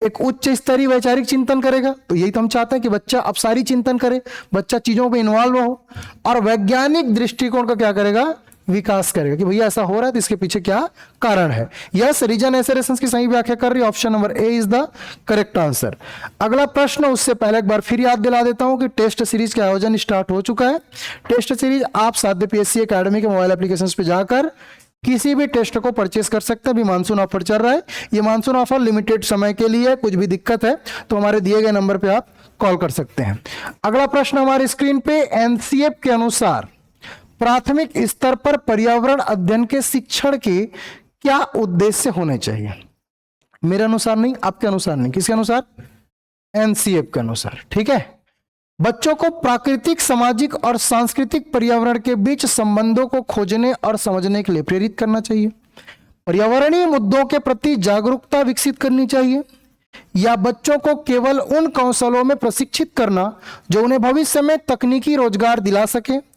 एक उच्च स्तरीय वैचारिक चिंतन करेगा। तो यही तो हम चाहते हैं कि बच्चा अपसारी चिंतन करे, बच्चा चीजों पे इन्वॉल्व हो और वैज्ञानिक दृष्टिकोण का क्या करेगा, विकास करेगा कि भैया ऐसा हो रहा है तो इसके पीछे क्या कारण है। यस, रीजन एसेरेशंस की सही व्याख्या कर रही है, option number A is the correct answer. अगला प्रश्न, उससे पहले एक बार फिर याद दिला देता हूं कि टेस्ट सीरीज का आयोजन स्टार्ट हो चुका है। टेस्ट सीरीज आप साध्य पीएससी एकेडमी के मोबाइल एप्लीकेशंस पे जाकर किसी भी टेस्ट को परचेस कर सकते हैं। अभी मानसून ऑफर चल रहा है, ये मानसून ऑफर लिमिटेड समय के लिए, कुछ भी दिक्कत है तो हमारे दिए गए नंबर पे आप कॉल कर सकते हैं। अगला प्रश्न हमारे स्क्रीन पे, एनसीएफ के अनुसार प्राथमिक स्तर पर पर्यावरण अध्ययन के शिक्षण के क्या उद्देश्य होने चाहिए? मेरे अनुसार नहीं, आपके अनुसार नहीं, किसके अनुसार? एनसीएफ के अनुसार। ठीक है, बच्चों को प्राकृतिक, सामाजिक और सांस्कृतिक पर्यावरण के बीच संबंधों को खोजने और समझने के लिए प्रेरित करना चाहिए, पर्यावरणीय मुद्दों के प्रति जागरूकता विकसित करनी चाहिए, या बच्चों को केवल उन कौशलों में प्रशिक्षित करना जो उन्हें भविष्य में तकनीकी रोजगार दिला सके।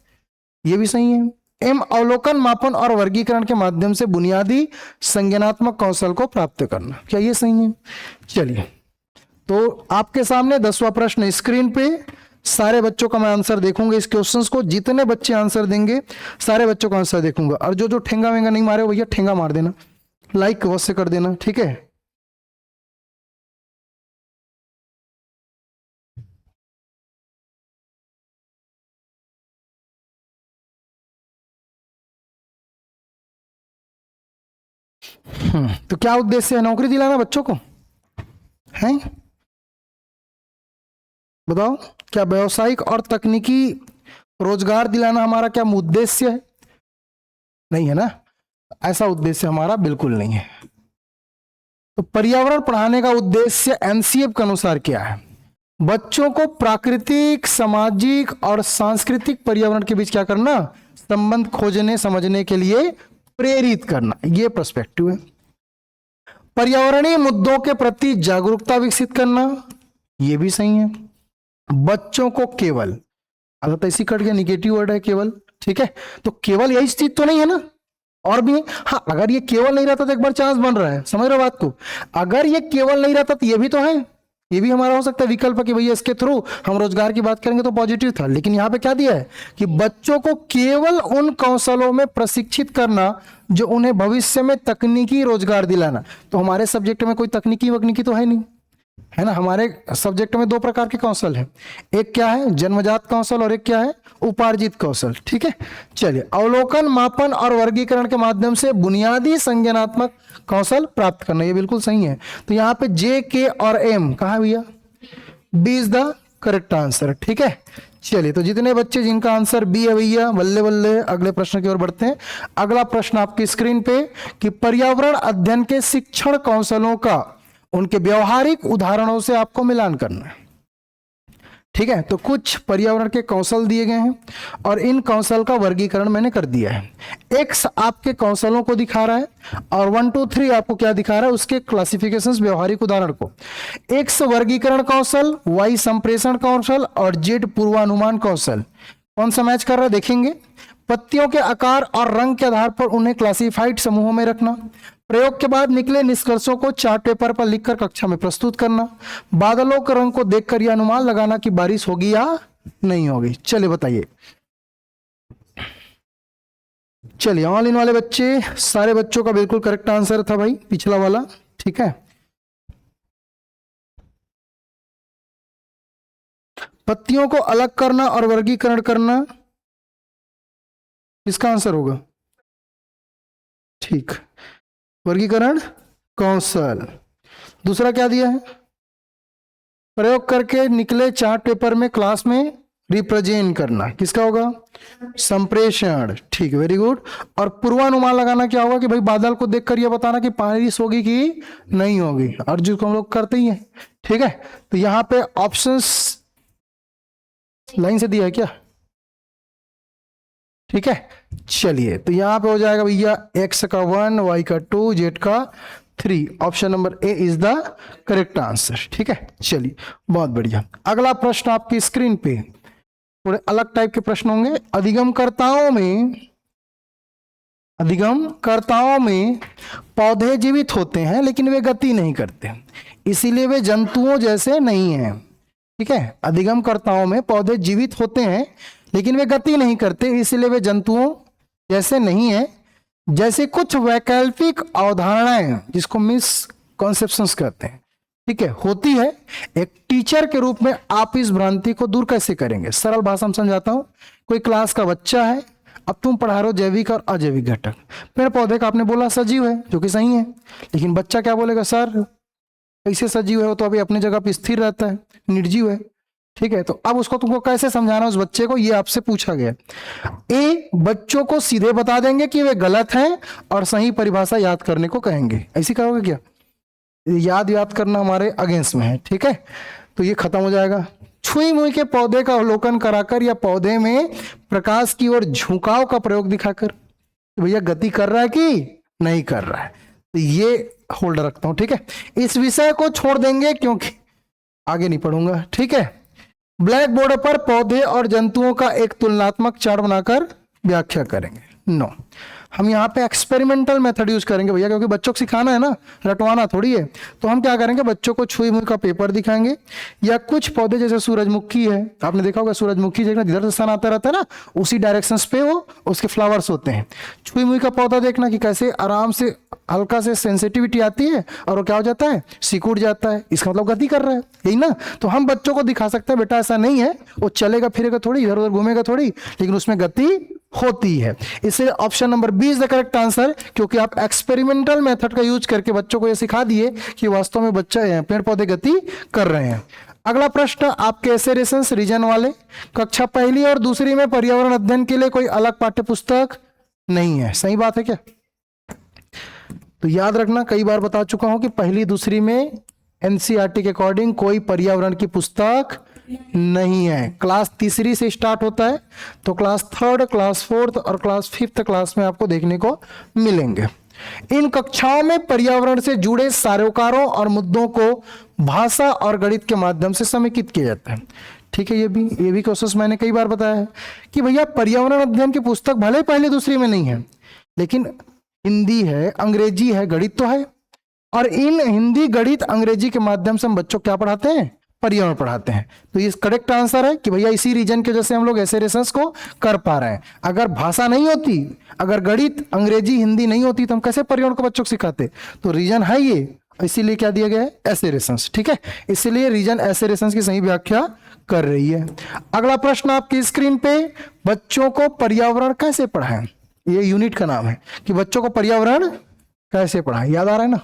यह भी सही है। एम, अवलोकन, मापन और वर्गीकरण के माध्यम से बुनियादी संज्ञानात्मक कौशल को प्राप्त करना। क्या ये सही है? चलिए, तो आपके सामने 10वां प्रश्न स्क्रीन पे, सारे बच्चों का मैं आंसर देखूंगा इस क्वेश्चंस को, जितने बच्चे आंसर देंगे सारे बच्चों का आंसर देखूंगा। और जो जो ठेंगा वेंगा नहीं मारे भैया ठेंगा मार देना, लाइक अवश्य कर देना। ठीक है, तो क्या उद्देश्य है? नौकरी दिलाना बच्चों को है? बताओ, क्या व्यवसायिक और तकनीकी रोजगार दिलाना हमारा क्या उद्देश्य है? नहीं है ना, ऐसा उद्देश्य हमारा बिल्कुल नहीं है। तो पर्यावरण पढ़ाने का उद्देश्य एनसीएफ के अनुसार क्या है? बच्चों को प्राकृतिक, सामाजिक और सांस्कृतिक पर्यावरण के बीच क्या करना, संबंध खोजने समझने के लिए प्रेरित करना, यह पर्सपेक्टिव है। पर्यावरणीय मुद्दों के प्रति जागरूकता विकसित करना, यह भी सही है। बच्चों को केवल, अगर तो इसी कट गया, निगेटिव वर्ड है केवल। ठीक है, तो केवल यही चीज तो नहीं है ना, और भी है। हाँ, अगर ये केवल नहीं रहता तो एक बार चांस बन रहा है, समझ रहे हो बात को? अगर ये केवल नहीं रहता तो ये भी तो है, ये भी हमारा हो सकता है विकल्प कि भैया इसके थ्रू हम रोजगार की बात करेंगे तो पॉजिटिव था। लेकिन यहाँ पे क्या दिया है कि बच्चों को केवल उन कौशलों में प्रशिक्षित करना जो उन्हें भविष्य में तकनीकी रोजगार दिलाना। तो हमारे सब्जेक्ट में कोई तकनीकी वकनीकी तो है नहीं, है ना। हमारे सब्जेक्ट में दो प्रकार के कौशल हैं, एक क्या है जन्मजात कौशल और एक क्या है उपार्जित कौशल। ठीक है, चलिए, अवलोकन, मापन और वर्गीकरण के माध्यम से बुनियादी संज्ञानात्मक कौशल प्राप्त करना, ये बिल्कुल सही है। तो यहाँ पे जे, के और एम कहा भैया, B is the correct answer. ठीक है, चलिए, तो जितने बच्चे जिनका आंसर बी है भैया, बल्ले बल्ले, अगले प्रश्न की ओर बढ़ते हैं। अगला प्रश्न आपकी स्क्रीन पे कि पर्यावरण अध्ययन के शिक्षण कौशलों का उनके व्यवहारिक उदाहरणों से आपको मिलान करना है। ठीक है, तो कुछ पर्यावरण के कौशल दिए गए हैं और इन कौशल का वर्गीकरण मैंने कर दिया है। एक्स आपके कौशलों को दिखा रहा है और 1 2 3 आपको क्या दिखा रहा है, उसके क्लासिफिकेशंस, व्यवहारिक उदाहरण को। एक्स वर्गीकरण कौशल, वाई संप्रेषण कौशल और जेड पूर्वानुमान कौशल। कौन सा मैच कर रहा है देखेंगे। पत्तियों के आकार और रंग के आधार पर उन्हें क्लासिफाइड समूहों में रखना, प्रयोग के बाद निकले निष्कर्षों को चार्ट पेपर पर लिखकर कक्षा में प्रस्तुत करना, बादलों के रंग को देखकर यह अनुमान लगाना कि बारिश होगी या नहीं होगी। चलिए बताइए, चलिए ऑल इन वाले बच्चे, सारे बच्चों का बिल्कुल करेक्ट आंसर था भाई, पिछला वाला। ठीक है, पत्तियों को अलग करना और वर्गीकरण करना, इसका आंसर होगा। ठीक, वर्गीकरण कौशल। दूसरा क्या दिया है, प्रयोग करके निकले चार्ट पेपर में क्लास में रिप्रेजेंट करना, किसका होगा, संप्रेषण। ठीक, वेरी गुड। और पूर्वानुमान लगाना क्या होगा कि भाई बादल को देखकर यह बताना कि बारिश होगी कि नहीं होगी, और जो हम लोग करते ही हैं। ठीक है, तो यहां पे ऑप्शंस लाइन से दिया है क्या? ठीक है, चलिए, तो यहां पे हो जाएगा भैया एक्स का 1, वाई का 2, जेड का 3। Option number A is the correct answer. ठीक है, चलिए, बहुत बढ़िया। अगला प्रश्न आपकी स्क्रीन पे, थोड़े अलग टाइप के प्रश्न होंगे। अधिगमकर्ताओं में अधिगम कर्ताओं में पौधे जीवित होते हैं लेकिन वे गति नहीं करते, इसीलिए वे जंतुओं जैसे नहीं हैं। ठीक है, अधिगम कर्ताओं में पौधे जीवित होते हैं लेकिन वे गति नहीं करते, इसलिए वे जंतुओं जैसे नहीं है। जैसे कुछ वैकल्पिक अवधारणाएं, जिसको मिसकॉन्सेप्शंस कहते हैं, ठीक है, होती है, एक टीचर के रूप में आप इस भ्रांति को दूर कैसे करेंगे? सरल भाषा में समझाता हूं। कोई क्लास का बच्चा है, अब तुम पढ़ा रहे हो जैविक और अजैविक घटक। पेड़ पौधे का आपने बोला सजीव है, जो कि सही है, लेकिन बच्चा क्या बोलेगा? सर कैसे सजीव है, वो तो अभी अपनी जगह पे स्थिर रहता है, निर्जीव है। ठीक है, तो अब उसको तुमको कैसे समझाना उस बच्चे को, ये आपसे पूछा गया। ए, बच्चों को सीधे बता देंगे कि वे गलत हैं और सही परिभाषा याद करने को कहेंगे। ऐसी करोगे क्या? याद करना हमारे अगेंस्ट में है। ठीक है, तो ये खत्म हो जाएगा। छुई मुई के पौधे का अवलोकन कराकर या पौधे में प्रकाश की ओर झुकाव का प्रयोग दिखाकर, भैया गति कर रहा है कि नहीं कर रहा है, तो ये होल्ड रखता हूं। ठीक है, इस विषय को छोड़ देंगे क्योंकि आगे नहीं पढ़ूंगा। ठीक है, ब्लैक बोर्ड पर पौधे और जंतुओं का एक तुलनात्मक चार्ट बनाकर व्याख्या करेंगे। नो, हम यहाँ पे एक्सपेरिमेंटल मेथड यूज करेंगे भैया, क्योंकि बच्चों को सिखाना है ना, रटवाना थोड़ी है। तो हम क्या करेंगे, बच्चों को छुई मुई का पेपर दिखाएंगे, या कुछ पौधे जैसे सूरजमुखी है, आपने देखा होगा सूरजमुखी देखना जिधर से सन आता रहता है ना, उसी डायरेक्शन पे वो उसके फ्लावर्स होते हैं। छुई मुई का पौधा देखना कि कैसे आराम से हल्का से सेंसिटिविटी आती है और वो क्या हो जाता है, सिकुड़ जाता है, इसका मतलब गति कर रहा है, यही ना। तो हम बच्चों को दिखा सकते हैं बेटा ऐसा नहीं है, वो चलेगा फिरेगा थोड़ी, इधर उधर घूमेगा थोड़ी, लेकिन उसमें गति होती है। इसलिए option number B is the correct answer, क्योंकि आप एक्सपेरिमेंटल मेथड का यूज करके बच्चों को यह सिखा दिए कि वास्तव में बच्चा पेड़ पौधे गति कर रहे हैं। अगला प्रश्न आपके ऐसे रेसेंस रीजन वाले, कक्षा पहली और दूसरी में पर्यावरण अध्ययन के लिए कोई अलग पाठ्य पुस्तक नहीं है, सही बात है क्या? तो याद रखना, कई बार बता चुका हूं कि पहली दूसरी में एनसीईआरटी के अकॉर्डिंग कोई पर्यावरण की पुस्तक नहीं है। क्लास तीसरी से स्टार्ट होता है, तो क्लास थर्ड, क्लास फोर्थ और क्लास फिफ्थ क्लास में आपको देखने को मिलेंगे। इन कक्षाओं में पर्यावरण से जुड़े सारोकारों और मुद्दों को भाषा और गणित के माध्यम से समेकित किया जाता है। ठीक है, ये भी कोशिश मैंने कई बार बताया है कि भैया पर्यावरण अध्ययन की पुस्तक भले पहली दूसरी में नहीं है, लेकिन हिंदी है, अंग्रेजी है, गणित तो है, और इन हिंदी गणित अंग्रेजी के माध्यम से हम बच्चों को क्या पढ़ाते हैं? पर्यावरण पढ़ाते हैं। तो ये करेक्ट आंसर है कि भैया इसी रीजन के वजह से हम लोग ऐसे रेसेंस को कर पा रहे हैं। अगर भाषा नहीं होती, अगर गणित अंग्रेजी हिंदी नहीं होती, तो हम कैसे पर्यावरण को बच्चों को सिखाते? तो रीजन है ये, इसीलिए क्या दिया गया है? ऐसे रेसेंस। ठीक है, इसलिए रीजन ऐसे रेसेंस की सही व्याख्या कर रही है। अगला प्रश्न आपकी स्क्रीन पे, बच्चों को पर्यावरण कैसे पढ़ाएं? ये यूनिट का नाम है कि बच्चों को पर्यावरण कैसे पढ़ाएं। याद आ रहा है ना?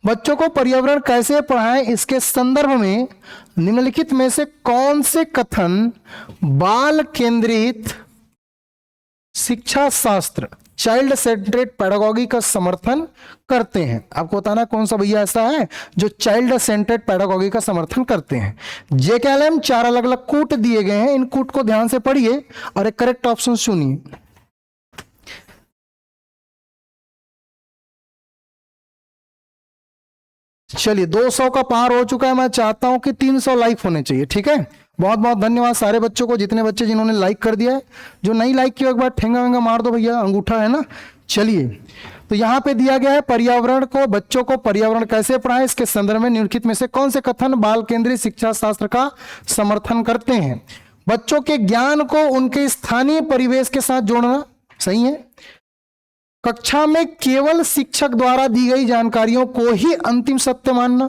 बच्चों को पर्यावरण कैसे पढ़ाएं, इसके संदर्भ में निम्नलिखित में से कौन से कथन बाल केंद्रित शिक्षा शास्त्र, चाइल्ड सेंट्रेड पेडागॉजी का समर्थन करते हैं? आपको बताना कौन सा भैया ऐसा है जो चाइल्ड सेंट्रेड पेडागॉजी का समर्थन करते हैं। जेकेएलएम 4 अलग अलग कूट दिए गए हैं, इन कूट को ध्यान से पढ़िए और एक करेक्ट ऑप्शन चुनिए। चलिए 200 का पार हो चुका है, मैं चाहता हूं कि 300 लाइक होने चाहिए। ठीक है, बहुत बहुत धन्यवाद सारे बच्चों को, जितने बच्चे जिन्होंने लाइक कर दिया है। जो नहीं लाइक किया एक बार ठेंगा वेंगा मार दो भैया, अंगूठा है ना। चलिए, तो यहां पे दिया गया है पर्यावरण को, बच्चों को पर्यावरण कैसे पढ़ाएं, इसके संदर्भ में निम्नलिखित में से कौन से कथन बाल केंद्रित शिक्षा शास्त्र का समर्थन करते हैं? बच्चों के ज्ञान को उनके स्थानीय परिवेश के साथ जोड़ना, सही है। कक्षा में केवल शिक्षक द्वारा दी गई जानकारियों को ही अंतिम सत्य मानना,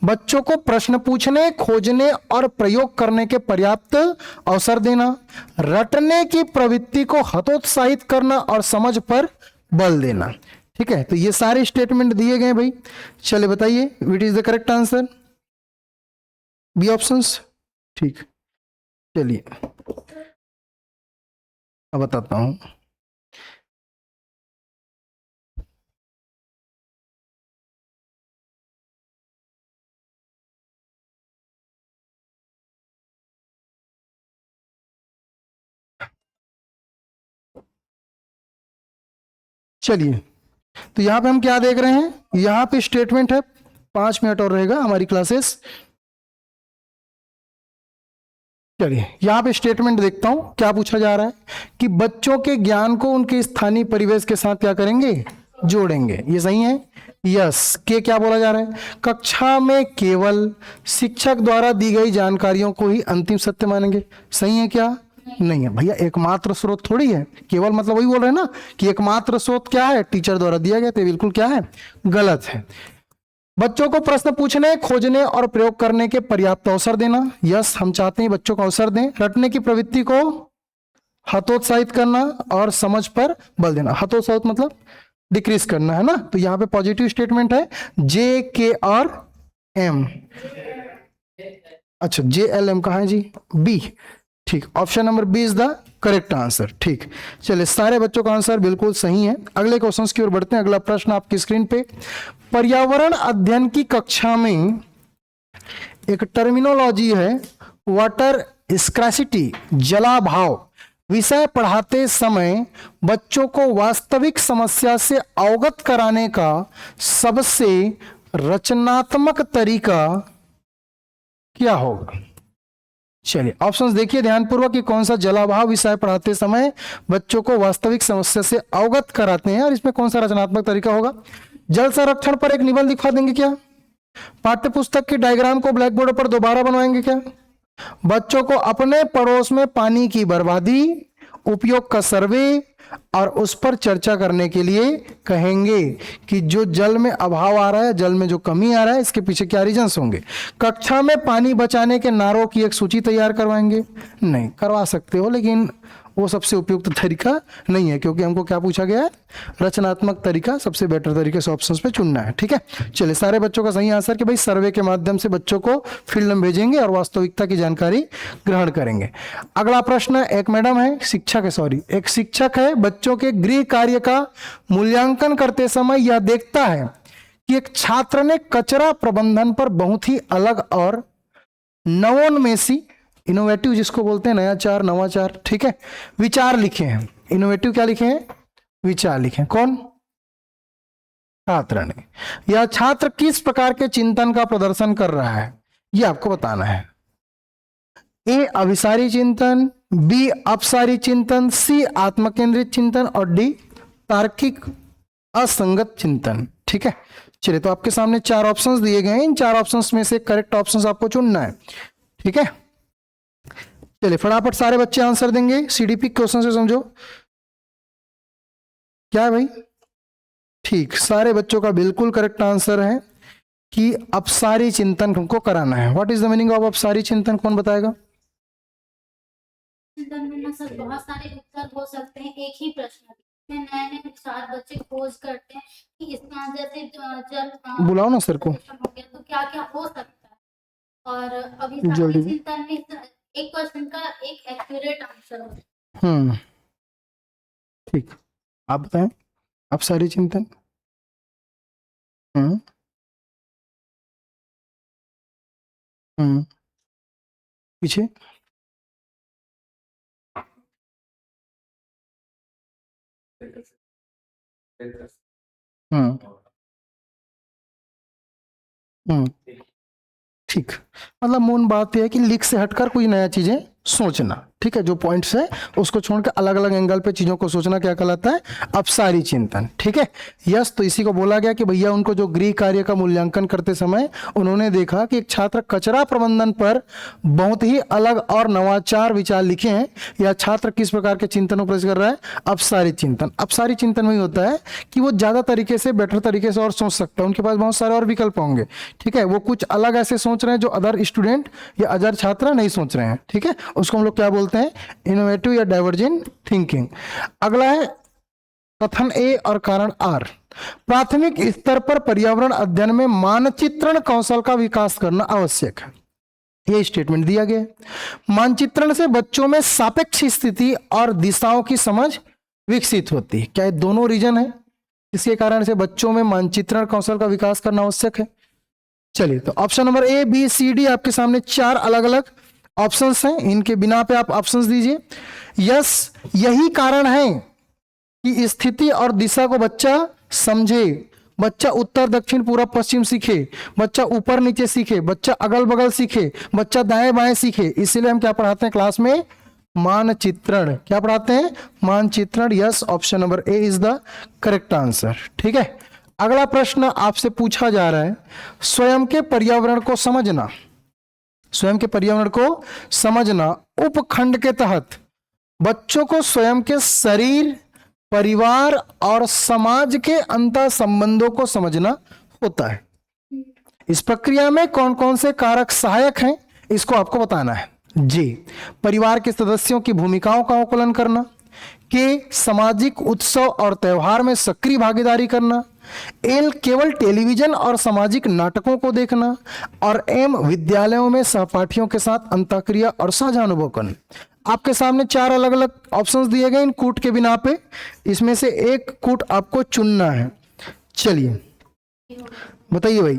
बच्चों को प्रश्न पूछने, खोजने और प्रयोग करने के पर्याप्त अवसर देना, रटने की प्रवृत्ति को हतोत्साहित करना और समझ पर बल देना। ठीक है, तो ये सारे स्टेटमेंट दिए गए भाई। चलिए बताइए, which is the correct answer? B options. ठीक, चलिए अब बताता हूं। चलिए, तो यहां पे हम क्या देख रहे हैं, यहां पे स्टेटमेंट है, 5 मिनट और रहेगा हमारी क्लासेस। चलिए यहाँ पे स्टेटमेंट देखता हूं क्या पूछा जा रहा है कि बच्चों के ज्ञान को उनके स्थानीय परिवेश के साथ क्या करेंगे, जोड़ेंगे। ये सही है। यस के क्या बोला जा रहा है, कक्षा में केवल शिक्षक द्वारा दी गई जानकारियों को ही अंतिम सत्य मानेंगे। सही है क्या, नहीं है भैया, एकमात्र स्रोत थोड़ी है। केवल मतलब वही बोल रहे हैं ना कि एकमात्र स्रोत क्या है, टीचर द्वारा दिया गया, तो बिल्कुल क्या है, गलत है। बच्चों को प्रश्न पूछने, खोजने और प्रयोग करने के पर्याप्त अवसर देना। यस हम चाहते हैं बच्चों को अवसर दें। रटने की प्रवृत्ति को हतोत्साहित करना और समझ पर बल देना। हतोत्साहित मतलब डिक्रीज करना है ना, तो यहां पे पॉजिटिव स्टेटमेंट है जे के और एम। अच्छा जे एल एम कहां है जी, बी। ठीक, option number B is the correct answer. ठीक, चलिए सारे बच्चों का आंसर बिल्कुल सही है। अगले क्वेश्चंस की ओर बढ़ते हैं। अगला प्रश्न आपकी स्क्रीन पे, पर्यावरण अध्ययन की कक्षा में एक टर्मिनोलॉजी है वाटर स्क्रैसिटी, जलाभाव। विषय पढ़ाते समय बच्चों को वास्तविक समस्या से अवगत कराने का सबसे रचनात्मक तरीका क्या होगा। चलिए ऑप्शंस देखिए ध्यानपूर्वक कि कौन सा जलाभाव विषय पढ़ाते समय बच्चों को वास्तविक समस्या से अवगत कराते हैं और इसमें कौन सा रचनात्मक तरीका होगा। जल संरक्षण पर एक निबंध लिखवा देंगे क्या, पाठ्य पुस्तक की डायग्राम को ब्लैक बोर्ड पर दोबारा बनवाएंगे क्या, बच्चों को अपने पड़ोस में पानी की बर्बादी, उपयोग का सर्वे और उस पर चर्चा करने के लिए कहेंगे कि जो जल में अभाव आ रहा है, जल में जो कमी आ रहा है, इसके पीछे क्या रीजंस होंगे। कक्षा में पानी बचाने के नारों की एक सूची तैयार करवाएंगे, नहीं करवा सकते हो, लेकिन वो सबसे उपयुक्त तरीका नहीं है क्योंकि हमको क्या पूछा गया है, रचनात्मक तरीका सबसे बेटर तरीके से ऑप्शंस पे चुनना है। ठीक है, चलिए सारे बच्चों का सही आंसर कि भाई सर्वे के माध्यम से बच्चों को फील्ड में भेजेंगे और वास्तविकता की जानकारी ग्रहण करेंगे। अगला प्रश्न, एक मैडम है, शिक्षक है, सॉरी एक शिक्षक है, बच्चों के गृह कार्य का मूल्यांकन करते समय यह देखता है कि एक छात्र ने कचरा प्रबंधन पर बहुत ही अलग और नवोन्मेषी, इनोवेटिव जिसको बोलते हैं नयाचार, नवाचार, ठीक है, विचार लिखे हैं। इनोवेटिव क्या लिखे हैं, विचार लिखे हैं। कौन, छात्र ने। यह छात्र किस प्रकार के चिंतन का प्रदर्शन कर रहा है, यह आपको बताना है। ए अभिसारी चिंतन, बी अपसारी चिंतन, सी आत्मकेंद्रित चिंतन और डी तार्किक असंगत चिंतन। ठीक है, चलिए तो आपके सामने चार ऑप्शंस दिए गए हैं, इन चार ऑप्शंस में से करेक्ट ऑप्शंस आपको चुनना है। ठीक है, चलिए फटाफट सारे बच्चे आंसर देंगे, सीडीपी क्वेश्चन से समझो क्या है भाई। ठीक, सारे बच्चों का बिल्कुल करेक्ट आंसर है कि अपसारी चिंतन हमको कराना है। What is the meaning of अपसारी चिंतन, कौन बताएगा। चिंतन में ना सर बहुत सारे उत्तर हो सकते हैं एक ही प्रश्न में, नए नए विचार बच्चे खोज करते हैं कि इसका आंसर से जल बुलाओ ना सर को, हो गया तो क्या क्या हो सकता है, और अभी सारी चिंतन में एक क्वेश्चन का एक एक्यूरेट आंसर हो। ठीक, आप बताएं अपसारी चिंतन। पीछे ठीक, मतलब मूल बात यह है कि लिख से हटकर कोई नया चीजें सोचना। ठीक है, जो पॉइंट्स है उसको छोड़कर अलग अलग एंगल पे चीजों को सोचना क्या कहलाता है, अपसारी चिंतन। ठीक है, यस, तो इसी को बोला गया कि भैया उनको जो गृह कार्य का मूल्यांकन करते समय उन्होंने देखा कि एक छात्र कचरा प्रबंधन पर बहुत ही अलग और नवाचार विचार लिखे हैं। यह छात्र किस प्रकार के चिंतनों पर कर रहा है, अपसारी चिंतन। अपसारी चिंतन में होता है कि वो ज्यादा तरीके से, बेटर तरीके से और सोच सकता है, उनके पास बहुत सारे और विकल्प होंगे। ठीक है, वो कुछ अलग ऐसे सोच रहे हैं जो अदर स्टूडेंट या अदर छात्र नहीं सोच रहे हैं। ठीक है, उसको हम लोग क्या बोलते हैं, इनोवेटिव या डाइवर्जेंट थिंकिंग। अगला है कथन ए और कारण आर। प्राथमिक स्तर पर पर्यावरण अध्ययन में मानचित्रण कौशल का विकास करना आवश्यक है, यह स्टेटमेंट दिया गया है। मानचित्रण से बच्चों में सापेक्ष स्थिति और दिशाओं की समझ विकसित होती है। क्या ये दोनों रीजन है, इसके कारण से बच्चों में मानचित्रण कौशल का विकास करना आवश्यक है। चलिए तो option number A B C D आपके सामने चार अलग अलग ऑप्शंस हैं, इनके बिना पे आप ऑप्शंस दीजिए। यस, यही कारण है कि स्थिति और दिशा को बच्चा समझे, बच्चा उत्तर दक्षिण पूरब पश्चिम सीखे, बच्चा ऊपर नीचे सीखे, बच्चा अगल बगल सीखे, बच्चा दाएं बाएं सीखे। इसीलिए हम क्या पढ़ाते हैं क्लास में? मानचित्रण। क्या पढ़ाते हैं? मानचित्रण। Yes, option number A is the correct answer. ठीक है, अगला प्रश्न आपसे पूछा जा रहा है, स्वयं के पर्यावरण को समझना। स्वयं के पर्यावरण को समझना उपखंड के तहत बच्चों को स्वयं के शरीर, परिवार और समाज के अंतर संबंधों को समझना होता है। इस प्रक्रिया में कौन कौन से कारक सहायक हैं, इसको आपको बताना है। जी, परिवार के सदस्यों की भूमिकाओं का आकलन करना, के सामाजिक उत्सव और त्यौहार में सक्रिय भागीदारी करना, एल केवल टेलीविजन और सामाजिक नाटकों को देखना, और एम विद्यालयों में सहपाठियों के साथ अंतःक्रिया और साझा अनुभव करना। आपके सामने 4 अलग अलग ऑप्शंस दिए गए इन कूट के बिना पे, इसमें से एक कूट आपको चुनना है। चलिए बताइए भाई।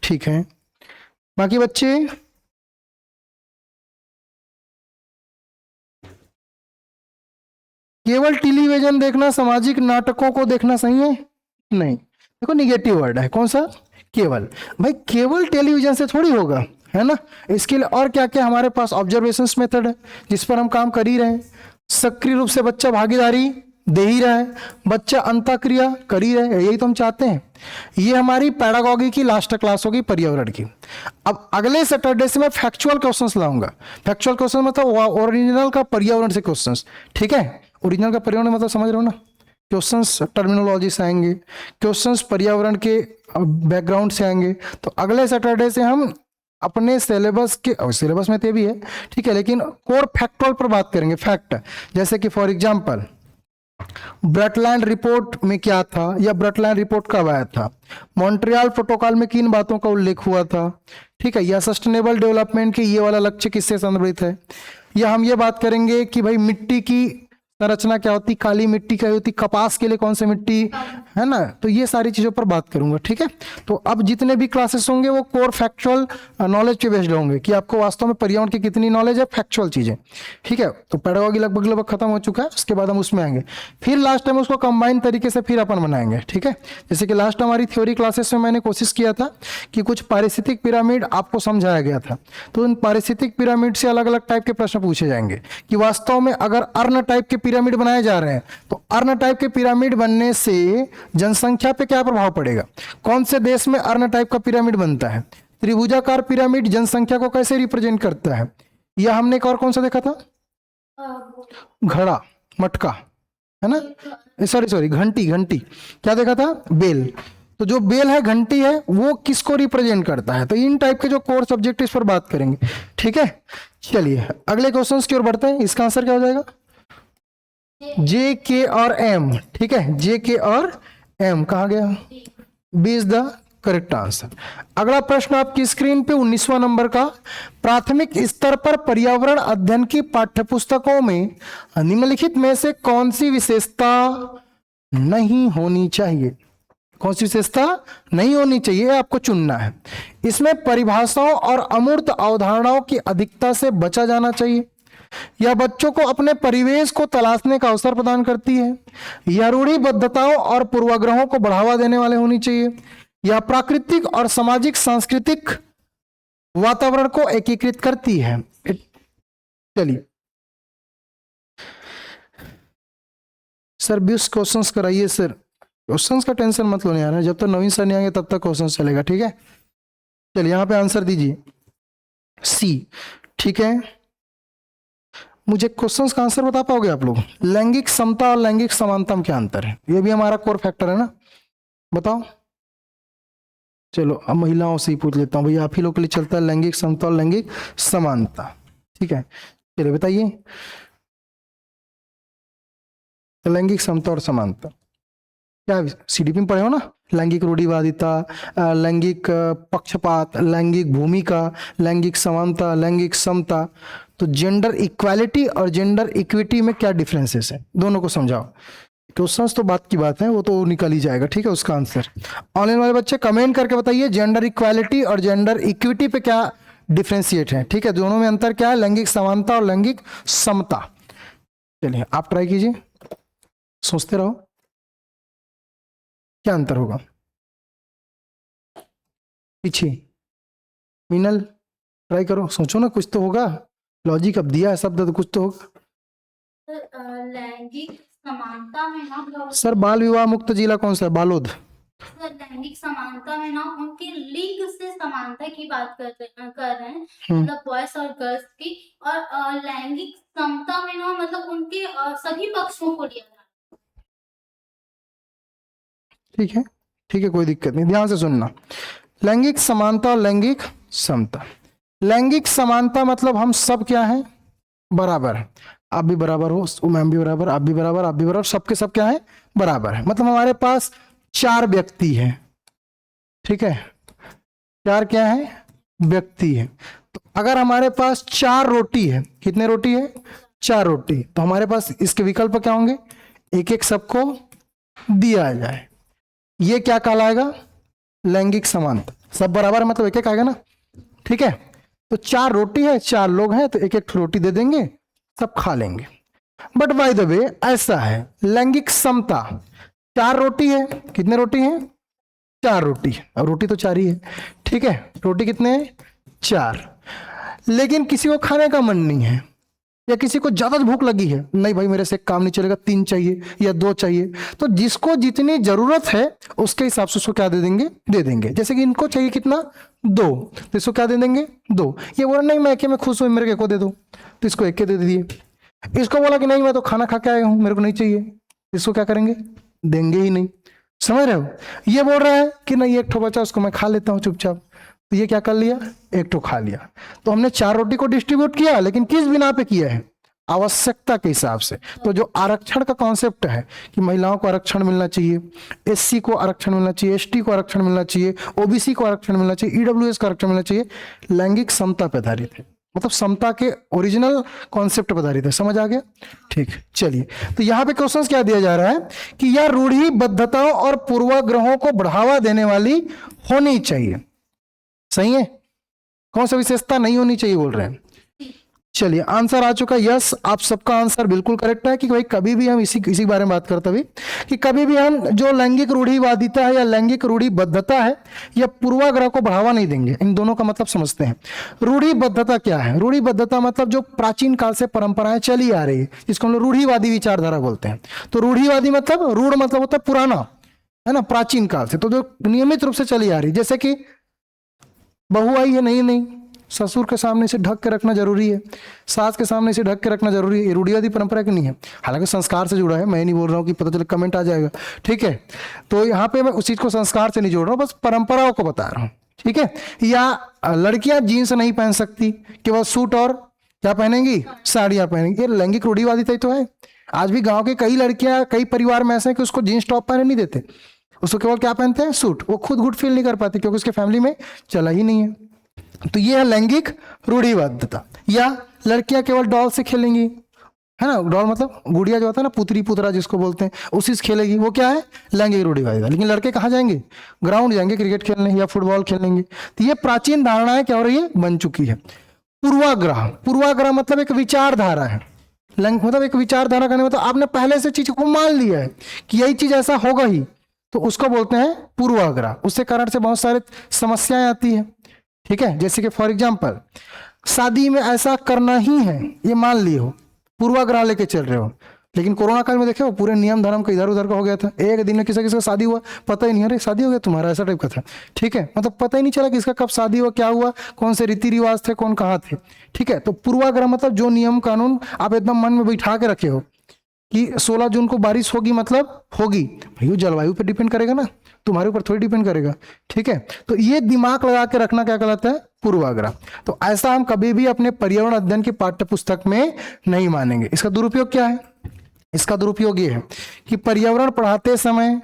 ठीक है, बाकी बच्चे केवल टेलीविजन देखना, सामाजिक नाटकों को देखना सही है? नहीं, देखो निगेटिव वर्ड है। कौन सा? केवल। भाई केवल टेलीविजन से थोड़ी होगा, है ना। इसके लिए और क्या क्या हमारे पास ऑब्जर्वेशंस मेथड है जिस पर हम काम कर ही रहे हैं। सक्रिय रूप से बच्चा भागीदारी दे ही रहा है, बच्चा अंतःक्रिया कर ही रहे हैं, यही तो हम चाहते हैं। ये हमारी पैडागॉजी की लास्ट क्लास होगी पर्यावरण की। अब अगले सैटरडे से मैं फैक्चुअल क्वेश्चंस लाऊंगा। फैक्चुअल क्वेश्चन मतलब ओरिजिनल का पर्यावरण से क्वेश्चंस। ठीक है, ओरिजिनल का पर्यावरण मतलब समझ रहे हो ना। क्वेश्चंस टर्मिनोलॉजी से आएंगे, क्वेश्चंस पर्यावरण के बैकग्राउंड से आएंगे। तो अगले सैटरडे से हम अपने सिलेबस के, सिलेबस में तो भी है ठीक है, लेकिन कोर फैक्टुअल पर बात करेंगे। फैक्ट जैसे कि फॉर एग्जांपल ब्रटलैंड रिपोर्ट में क्या था, या ब्रटलैंड रिपोर्ट कब आया था, मॉन्ट्रियल प्रोटोकॉल में किन बातों का उल्लेख हुआ था, ठीक है, या सस्टेनेबल डेवलपमेंट के ये वाला लक्ष्य किससे संदर्भित है, या हम ये बात करेंगे कि भाई मिट्टी की संरचना क्या होती, काली मिट्टी क्या होती, कपास के लिए कौन सी मिट्टी, है ना। तो ये सारी चीजों पर बात करूंगा। ठीक है, तो अब जितने भी क्लासेस होंगे वो कोर फैक्चुअल नॉलेज पे बेस्ड होंगे कि आपको वास्तव में पर्यावरण की कितनी नॉलेज है, फैक्चुअल चीजें। ठीक है, तो पैडागॉजी लगभग खत्म हो चुका है, उसके बाद हम उसमें आएंगे। फिर लास्ट टाइम उसको कंबाइन तरीके से फिर अपन बनाएंगे। ठीक है, जैसे कि लास्ट हमारी थ्योरी क्लासेस में मैंने कोशिश किया था कि कुछ पारिस्थितिक पिरामिड आपको समझाया गया था। तो उन पारिस्थितिक पिरामिड से अलग अलग टाइप के प्रश्न पूछे जाएंगे कि वास्तव में अगर अर्न टाइप के पिरामिड बनाए जा रहे हैं तो अर्न टाइप के पिरामिड बनने से जनसंख्या पे क्या प्रभाव पड़ेगा, कौन से देश में अर्न टाइप का पिरामिड बनता है, त्रिभुजाकार पिरामिड जनसंख्या को कैसे रिप्रेजेंट करता है, या हमने एक और कौन सा देखा था, घड़ा, मटका, है ना, सॉरी घंटी, घंटी क्या देखा था, बेल। तो जो बेल है, घंटी है, वो किसको रिप्रेजेंट करता है। तो इन टाइप के जो कोर सब्जेक्ट इस पर बात करेंगे। ठीक है, चलिए अगले क्वेश्चंस की ओर बढ़ते हैं। इसका आंसर क्या हो जाएगा, जे के और एम। ठीक है, जे के और एम कहा गया, B is the correct answer. अगला प्रश्न आपकी स्क्रीन पे 19वां नंबर का, प्राथमिक स्तर पर पर्यावरण अध्ययन की पाठ्यपुस्तकों में निम्नलिखित में से कौन सी विशेषता नहीं होनी चाहिए, कौन सी विशेषता नहीं होनी चाहिए, आपको चुनना है। इसमें परिभाषाओं और अमूर्त अवधारणाओं की अधिकता से बचा जाना चाहिए, यह बच्चों को अपने परिवेश को तलाशने का अवसर प्रदान करती है, यह रूढ़िबद्धताओं और पूर्वाग्रहों को बढ़ावा देने वाले होनी चाहिए, यह प्राकृतिक और सामाजिक सांस्कृतिक वातावरण को एकीकृत करती है। चलिए सर 20 क्वेश्चंस कराइए सर। क्वेश्चंस का टेंशन मत लो यार, जब तक नवीन सर नहीं आएंगे तब तक क्वेश्चन चलेगा। ठीक है, चलिए यहां पे आंसर दीजिए सी। ठीक है, मुझे क्वेश्चंस का आंसर बता पाओगे आप लोग, लैंगिक समता और लैंगिक समानता में क्या अंतर है, ये भी हमारा कोर फैक्टर है ना, बताओ। चलो अब महिलाओं से ही पूछ लेता हूँ, भैया आप ही लोग के लिए चलता है लैंगिक समता और लैंगिक समानता। ठीक है, चलिए बताइए लैंगिक समता और समानता क्या, सीडीपी में पढ़े हो ना, लैंगिक रूढ़िवादिता, लैंगिक पक्षपात, लैंगिक भूमिका, लैंगिक समानता, लैंगिक समता। तो जेंडर इक्वालिटी और जेंडर इक्विटी में क्या डिफरेंसेस है, दोनों को समझाओ। क्वेश्चंस तो बात की बात है, वो तो निकल ही जाएगा। ठीक है, उसका आंसर ऑनलाइन वाले बच्चे कमेंट करके बताइए जेंडर इक्वालिटी और जेंडर इक्विटी पे क्या डिफरेंशिएट है। ठीक है, दोनों में अंतर क्या है, लैंगिक समानता और लैंगिक समता। चलिए आप ट्राई कीजिए, सोचते रहो। क्या अंतर होगा? पीछे मीनल ट्राई करो, सोचो ना, कुछ तो होगा, लॉजिक अब दिया है शब्द तो कुछ तो होगा। लैंगिक समानता में ना सर बाल विवाह मुक्त जिला कौन सा है? बालोद। लैंगिक समानता में ना उनके लिंग से समानता की बात कर रहे हैं, हम्म। मतलब बॉयज और गर्ल्स की। और लैंगिक समता में ना मतलब उनके सभी पक्षों को लिया जाता ठीक है, ठीक है, कोई दिक्कत नहीं, ध्यान से सुनना। लैंगिक समानता और लैंगिक समता। लैंगिक समानता मतलब हम सब क्या हैं? बराबर है। आप भी बराबर हो, मैम भी बराबर, आप भी बराबर, आप भी बराबर, सबके सब क्या है? बराबर है। मतलब हमारे पास 4 व्यक्ति हैं, ठीक है, 4 क्या है? व्यक्ति है। तो अगर हमारे पास 4 रोटी है, कितने रोटी है? 4 रोटी, तो हमारे पास इसके विकल्प क्या होंगे? एक एक सबको दिया जाए, ये क्या कहलाएगा? लैंगिक समानता। सब बराबर है मतलब एक एक आएगा ना, ठीक है। तो 4 रोटी है, 4 लोग हैं, तो एक एक रोटी दे देंगे, सब खा लेंगे। बट बाय द वे ऐसा है लैंगिक समता, 4 रोटी है, कितने रोटी है? 4 रोटी, और रोटी तो 4 ही है, ठीक है। रोटी कितने हैं? 4। लेकिन किसी को खाने का मन नहीं है, या किसी को ज्यादा भूख लगी है, नहीं भाई मेरे से काम नहीं चलेगा, 3 चाहिए या 2 चाहिए, तो जिसको जितनी जरूरत है उसके हिसाब से उसको क्या दे देंगे? दे देंगे। जैसे कि इनको चाहिए कितना? 2, तो इसको क्या दे देंगे? 2। ये बोला नहीं मैं एक में खुश हूं, मेरे को एक को दे दो, तो इसको एक के दे दिए। इसको बोला कि नहीं मैं तो खाना खा के आया हूं, मेरे को नहीं चाहिए, इसको क्या करेंगे? देंगे ही नहीं। समझ रहे हो? ये बोल रहा है कि नहीं एक ठो बचा, उसको मैं खा लेता हूं चुपचाप, तो ये क्या कर लिया? एक ठो खा लिया। तो हमने 4 रोटी को डिस्ट्रीब्यूट किया, लेकिन किस बिना पे किया है? आवश्यकता के हिसाब से। तो जो आरक्षण का कॉन्सेप्ट है कि महिलाओं को आरक्षण मिलना चाहिए, एससी को आरक्षण मिलना चाहिए, एसटी को आरक्षण मिलना चाहिए, ओबीसी को आरक्षण मिलना चाहिए, ईडब्ल्यूएस को आरक्षण मिलना चाहिए, लैंगिक समता पर आधारित है। मतलब समता के ओरिजिनल कॉन्सेप्ट पर आधारित है। समझ आ गया? ठीक, चलिए। तो यहां पे क्वेश्चन क्या दिया जा रहा है कि यह रूढ़िबद्धताओं और पूर्वाग्रहों को बढ़ावा देने वाली होनी चाहिए। सही है? कौन सा विशेषता नहीं होनी चाहिए बोल रहे हैं? चलिए आंसर आ चुका, यस। आप सबका आंसर बिल्कुल करेक्ट है कि भाई कभी भी हम इसी बारे में बात करते हुए कि कभी भी हम जो लैंगिक रूढ़िवादिता है या लैंगिक रूढ़िबद्धता है या पूर्वाग्रह को बढ़ावा नहीं देंगे। इन दोनों का मतलब समझते हैं। रूढ़िबद्धता क्या है? रूढ़िबद्धता मतलब जो प्राचीन काल से परंपराएं चली आ रही है, जिसको हम लोग रूढ़िवादी विचारधारा बोलते हैं। तो रूढ़िवादी मतलब, रूढ़ मतलब होता है पुराना, है ना, प्राचीन काल से, तो जो नियमित रूप से चली आ रही, जैसे कि बहू आई है नहीं नहीं, ससुर के सामने से ढक के रखना जरूरी है, सास के सामने से ढक के रखना जरूरी है। ये रूढ़िवादी परंपरा की नहीं है, हालांकि संस्कार से जुड़ा है। मैं नहीं बोल रहा हूँ कि पता चले कमेंट आ जाएगा, ठीक है। तो यहाँ पे मैं उस चीज को संस्कार से नहीं जोड़ रहा हूँ, बस परंपराओं को बता रहा हूँ, ठीक है। या लड़कियां जीन्स नहीं पहन सकती, केवल सूट और क्या पहनेंगी? साड़ियां पहनेंगी। ये लैंगिक रूढ़िवादिता ही तो है। आज भी गाँव के कई लड़कियां, कई परिवार में ऐसे हैं कि उसको जीन्स टॉप पहने नहीं देते, उसको केवल क्या पहनते हैं? सूट। वो खुद गुड फील नहीं कर पाती क्योंकि उसके फैमिली में चला ही नहीं है। तो ये है लैंगिक रूढ़िबद्धता। या लड़कियां केवल डॉल से खेलेंगी, है ना, डॉल मतलब गुड़िया जो होता है ना, पुतरी पुतरा जिसको बोलते हैं, उसी से खेलेगी, वो क्या है? लैंगिक रूढ़िवादिता। लेकिन लड़के कहाँ जाएंगे? ग्राउंड जाएंगे क्रिकेट खेलने या फुटबॉल खेलेंगे। तो ये प्राचीन धारणाएं क्या हो रही है? बन चुकी है। पूर्वाग्रह, पूर्वाग्रह मतलब एक विचारधारा है। मतलब एक विचारधारा करने मतलब आपने पहले से चीज को मान लिया है कि यही चीज ऐसा होगा ही, तो उसको बोलते हैं पूर्वाग्रह। उसके कारण से बहुत सारे समस्याएं आती है, ठीक है। जैसे कि फॉर एग्जांपल शादी में ऐसा करना ही है, ये मान लिए हो, पूर्वाग्रह लेके चल रहे हो, लेकिन कोरोना काल में देखे हो पूरे नियम धर्म का इधर उधर का हो गया था। एक दिन में किसी किसी का शादी हुआ, पता ही नहीं, अरे शादी हो गया तुम्हारा, ऐसा टाइप का था, ठीक है। मतलब पता ही नहीं चला किसका कब शादी हुआ, क्या हुआ, कौन से रीति रिवाज थे, कौन कहाँ थे, ठीक है। तो पूर्वाग्रह मतलब जो नियम कानून आप एकदम मन में बैठा के रखे हो कि 16 जून को बारिश होगी, मतलब होगी भाई, जलवायु पे डिपेंड करेगा ना, तुम्हारे ऊपर थोड़ी डिपेंड करेगा, ठीक है। तो ये दिमाग लगा के रखना क्या कहलाता है? पूर्वाग्रह। तो ऐसा हम कभी भी अपने पर्यावरण अध्ययन की पाठ्य पुस्तक में नहीं मानेंगे। इसका दुरुपयोग क्या है? इसका दुरुपयोग ये है कि पर्यावरण पढ़ाते समय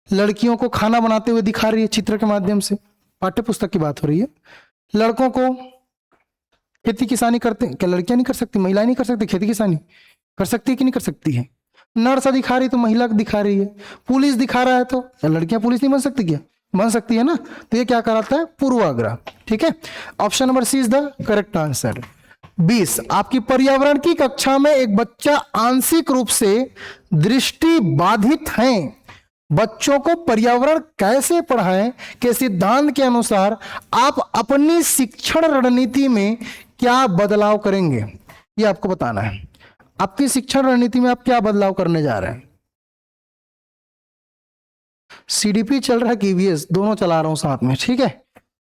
लड़कियों को खाना बनाते हुए दिखा रही है चित्र के माध्यम से, पाठ्य पुस्तक की बात हो रही है। लड़कों को खेती किसानी करते, क्या लड़कियां नहीं कर सकती? महिलाएं नहीं कर सकती खेती किसानी? कर सकती है कि नहीं कर सकती है? नर्स दिखा रही तो महिला दिखा रही है, पुलिस दिखा रहा है तो लड़कियां पुलिस नहीं बन सकती? क्या बन सकती है ना। तो ये क्या कराता है? पूर्वाग्रह, ठीक है। Option number C is the correct answer. 20, आपकी पर्यावरण की कक्षा में एक बच्चा आंशिक रूप से दृष्टि बाधित है, बच्चों को पर्यावरण कैसे पढ़ाएं के सिद्धांत के अनुसार आप अपनी शिक्षण रणनीति में क्या बदलाव करेंगे, ये आपको बताना है। आपकी शिक्षण रणनीति में आप क्या बदलाव करने जा रहे हैं। सीडीपी चल रहा है कि ईवीएस, दोनों चला रहा हूं साथ में, ठीक है।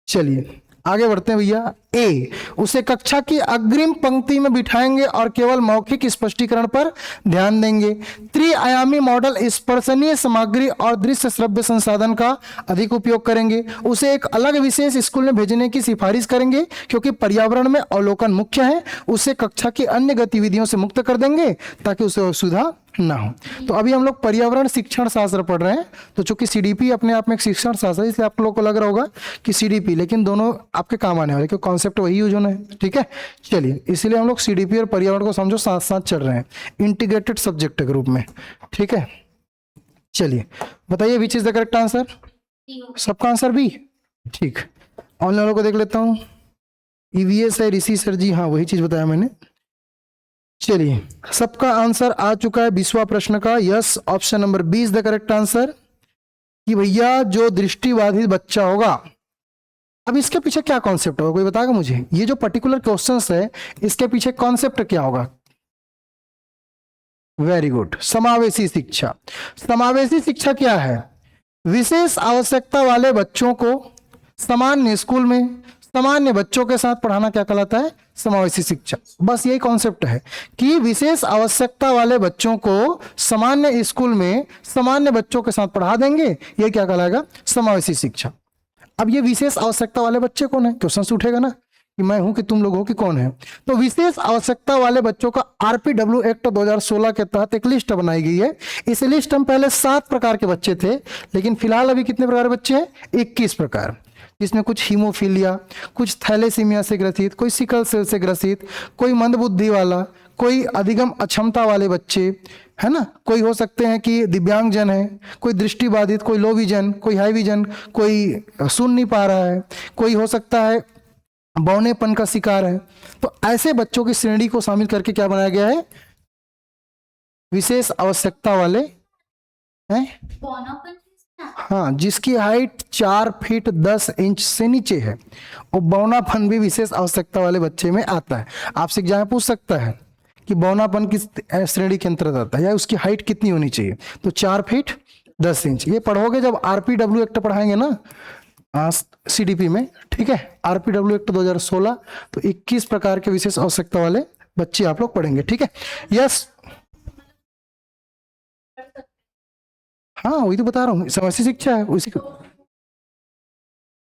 चलिए आगे बढ़ते हैं भैया। ए, उसे कक्षा की अग्रिम पंक्ति में बिठाएंगे और केवल मौखिक स्पष्टीकरण पर ध्यान देंगे। त्रिआयामी मॉडल स्पर्शनीय सामग्री और दृश्य श्रव्य संसाधन का अधिक उपयोग करेंगे। उसे एक अलग विशेष स्कूल में भेजने की सिफारिश करेंगे क्योंकि पर्यावरण में अवलोकन मुख्य है। उसे कक्षा की अन्य गतिविधियों से मुक्त कर देंगे ताकि उसे असुविधा ना हो। तो अभी हम लोग पर्यावरण शिक्षण शास्त्र पढ़ रहे हैं, तो चूंकि सीडीपी अपने आप में एक शिक्षण शास्त्र है, इसलिए आप लोगों को लग रहा होगा कि सीडीपी, लेकिन दोनों आपके काम आने वाले, क्योंकि कॉन्सेप्ट वही यूज होना है, ठीक है। चलिए इसीलिए हम लोग सीडीपी और पर्यावरण को समझो साथ साथ चल रहे हैं, इंटीग्रेटेड सब्जेक्ट के रूप में, ठीक है। चलिए बताइए विच इज द करेक्ट आंसर। सबका आंसर बी, ठीक। ऑनलाइन वालों को देख लेता हूँ। ईवीएस है ऋषि सर जी, हाँ वही चीज बताया मैंने। चलिए सबका आंसर आ चुका है 20वां प्रश्न का। Yes, option number B is the correct answer, कि भैया जो दृष्टिबाधित बच्चा होगा। अब इसके पीछे क्या कॉन्सेप्ट होगा, कोई बताएगा मुझे। ये जो पर्टिकुलर क्वेश्चंस है इसके पीछे कॉन्सेप्ट क्या होगा। वेरी गुड, समावेशी शिक्षा। समावेशी शिक्षा क्या है, विशेष आवश्यकता वाले बच्चों को सामान्य स्कूल में सामान्य बच्चों के साथ पढ़ाना क्या कहलाता है, समावेशी शिक्षा। बस यही कॉन्सेप्ट है कि विशेष आवश्यकता वाले बच्चों को सामान्य स्कूल में सामान्य बच्चों के साथ पढ़ा देंगे, ये क्या कहलाएगा, समावेशी शिक्षा। अब ये विशेष आवश्यकता वाले बच्चे कौन है, क्वेश्चन उठेगा ना कि मैं हूं कि तुम लोग हो कि कौन है। तो विशेष आवश्यकता वाले बच्चों का आरपीडब्ल्यू एक्ट 2016 के तहत एक लिस्ट बनाई गई है। इस लिस्ट में पहले 7 प्रकार के बच्चे थे, लेकिन फिलहाल अभी कितने प्रकार के बच्चे हैं, 21 प्रकार, जिसमें कुछ हीमोफीलिया, कुछ थैलेसीमिया से ग्रसित, कोई सिकल सेल से ग्रसित, कोई मंदबुद्धि वाला, कोई अधिगम अक्षमता वाले बच्चे, है ना, कोई हो सकते हैं कि दिव्यांगजन है, कोई दृष्टिबाधित, कोई लो विजन, कोई हाई विजन, कोई सुन नहीं पा रहा है, कोई हो सकता है बौनेपन का शिकार है। तो ऐसे बच्चों की श्रेणी को शामिल करके क्या बनाया गया है, विशेष आवश्यकता वाले हैं, हाँ, जिसकी हाइट 4 फीट 10 इंच से नीचे है। वो बौनापन भी विशेष आवश्यकता वाले बच्चे में आता है। आपसे एग्जाम पूछ सकता है कि बौनापन किस श्रेणी के अंतर्गत आता है या उसकी हाइट कितनी होनी चाहिए, तो 4 फीट 10 इंच। ये पढ़ोगे जब आरपीडब्ल्यू एक्ट पढ़ाएंगे ना सीडीपी में, ठीक है, आरपीडब्ल्यू एक्ट 2016, तो 21 प्रकार के विशेष आवश्यकता वाले बच्चे आप लोग पढ़ेंगे, ठीक है। यस, हाँ वही तो बता रहा हूँ, समावेशी शिक्षा है उसी को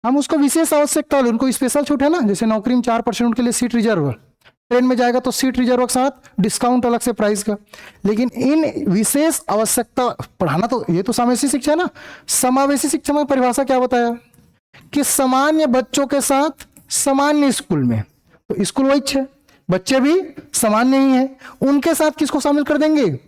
हम उसको विशेष आवश्यकता वाले, उनको स्पेशल छूट है ना, जैसे नौकरी में 4% के लिए सीट रिजर्व, ट्रेन में जाएगा तो सीट रिजर्व के साथ डिस्काउंट अलग से प्राइस का। लेकिन इन विशेष आवश्यकता पढ़ाना, तो ये तो समावेशी शिक्षा है ना। समावेशी शिक्षा में परिभाषा क्या बताया कि सामान्य बच्चों के साथ सामान्य स्कूल में, तो स्कूल वही है, बच्चे भी सामान्य ही है, उनके साथ किसको शामिल कर देंगे,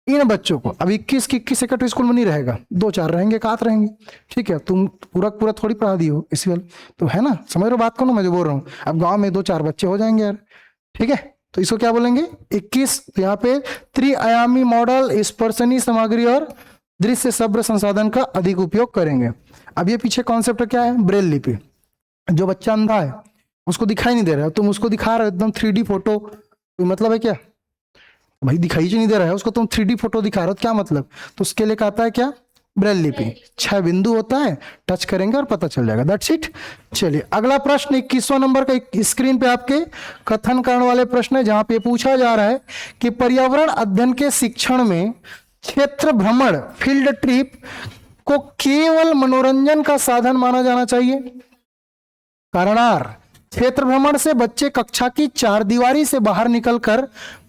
इन बच्चों को। अब 21 की 21 सेक्रेटरी स्कूल में नहीं रहेगा, 2-4 रहेंगे, कात रहेंगे, ठीक है। तुम पूरा पूरा थोड़ी पढ़ा दी हो इसी वाले, तो है ना, समझ रहे हो बात को ना मैं जो बोल रहा हूँ। अब गांव में 2-4 बच्चे हो जाएंगे यार, ठीक है, तो इसको क्या बोलेंगे 21। यहाँ पे त्रिआयामी मॉडल, स्पर्शनीय सामग्री और दृश्य श्रव्य संसाधन का अधिक उपयोग करेंगे। अब ये पीछे कॉन्सेप्ट क्या है, ब्रेल लिपि। जो बच्चा अंधा है उसको दिखाई नहीं दे रहा है, तुम उसको दिखा रहे हो एकदम 3D फोटो, कोई मतलब है क्या भाई, दिखाई जो नहीं दे रहा है उसको तुम 3D फोटो दिखा रहे हो, क्या मतलब। तो उसके लिए कहता है क्या, ब्रेल लिपि। 6 बिंदु होता है, टच करेंगे और पता चल जाएगा, दैट्स इट। चलिए अगला प्रश्न 21वां नंबर का स्क्रीन पे आपके कथन करण वाले प्रश्न है, जहां पे पूछा जा रहा है कि पर्यावरण अध्ययन के शिक्षण में क्षेत्र भ्रमण, फील्ड ट्रिप को केवल मनोरंजन का साधन माना जाना चाहिए। कारणार, क्षेत्र भ्रमण से बच्चे कक्षा की 4 दीवारी से बाहर निकलकर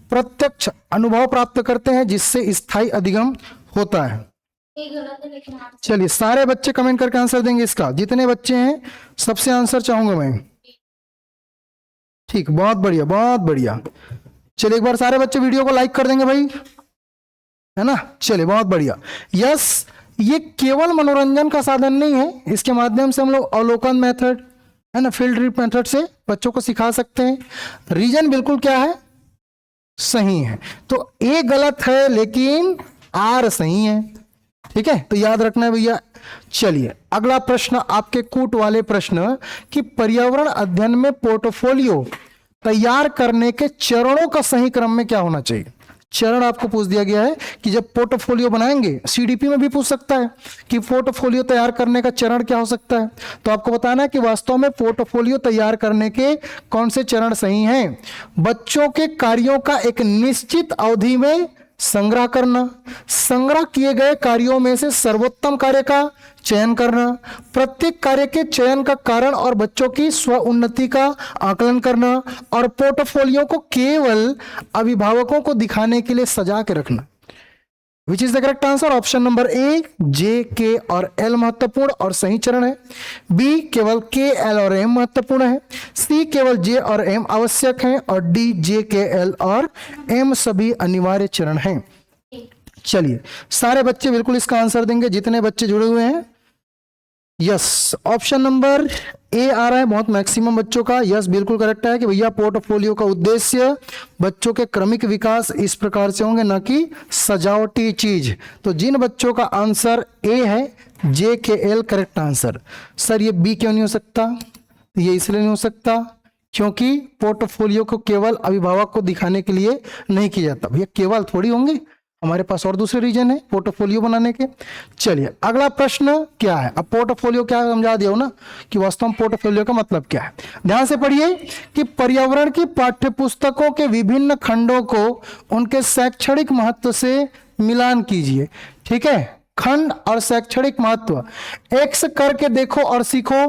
प्रत्यक्ष अनुभव प्राप्त करते हैं, जिससे स्थायी अधिगम होता है। चलिए सारे बच्चे कमेंट करके आंसर देंगे इसका, जितने बच्चे हैं सबसे आंसर चाहूंगा मैं, ठीक, बहुत बढ़िया बहुत बढ़िया। चलिए एक बार सारे बच्चे वीडियो को लाइक कर देंगे भाई, है ना। चलिए बहुत बढ़िया। यस, ये केवल मनोरंजन का साधन नहीं है, इसके माध्यम से हम लोग अवलोकन मेथड, है ना, फील्ड ट्रिप मेथड से बच्चों को सिखा सकते हैं। रीजन बिल्कुल क्या है, सही है। तो ए गलत है लेकिन आर सही है, ठीक है, तो याद रखना है भैया। चलिए अगला प्रश्न आपके कूट वाले प्रश्न कि पर्यावरण अध्ययन में पोर्टफोलियो तैयार करने के चरणों का सही क्रम में क्या होना चाहिए। चरण आपको पूछ दिया गया है कि जब पोर्टफोलियो बनाएंगे, सीडीपी में भी पूछ सकता है कि पोर्टफोलियो तैयार करने का चरण क्या हो सकता है, तो आपको बताना है कि वास्तव में पोर्टफोलियो तैयार करने के कौन से चरण सही हैं। बच्चों के कार्यों का एक निश्चित अवधि में संग्रह करना, संग्रह किए गए कार्यों में से सर्वोत्तम कार्य का चयन करना, प्रत्येक कार्य के चयन का कारण और बच्चों की स्व उन्नति का आकलन करना, और पोर्टफोलियो को केवल अभिभावकों को दिखाने के लिए सजा के रखना। Which is the correct answer? Option number A, J, K और एल महत्वपूर्ण और सही चरण है। बी, केवल के, एल और एम महत्वपूर्ण है। सी, केवल जे और एम आवश्यक हैं। और डी, जे, के, एल और एम सभी अनिवार्य चरण हैं। चलिए सारे बच्चे बिल्कुल इसका आंसर देंगे जितने बच्चे जुड़े हुए हैं। यस, ऑप्शन नंबर ए आ रहा है बहुत मैक्सिमम बच्चों का। यस बिल्कुल करेक्ट है कि भैया पोर्टफोलियो का उद्देश्य बच्चों के क्रमिक विकास इस प्रकार से होंगे, न कि सजावटी चीज। तो जिन बच्चों का आंसर ए है, जे, के, एल करेक्ट आंसर। सर ये बी क्यों नहीं हो सकता? ये इसलिए नहीं हो सकता क्योंकि पोर्टफोलियो को केवल अभिभावक को दिखाने के लिए नहीं किया जाता। भैया केवल थोड़ी होंगे, हमारे पास और दूसरे रीजन है पोर्टफोलियो बनाने के। चलिए अगला प्रश्न क्या है। अब पोर्टफोलियो क्या है समझा दिया हो ना कि वास्तव में पोर्टफोलियो का मतलब क्या है। ध्यान से पढ़िए कि पर्यावरण की पाठ्यपुस्तकों के विभिन्न खंडों को उनके शैक्षणिक महत्व से मिलान कीजिए। ठीक है, खंड और शैक्षणिक महत्व। एक्स करके देखो और सीखो,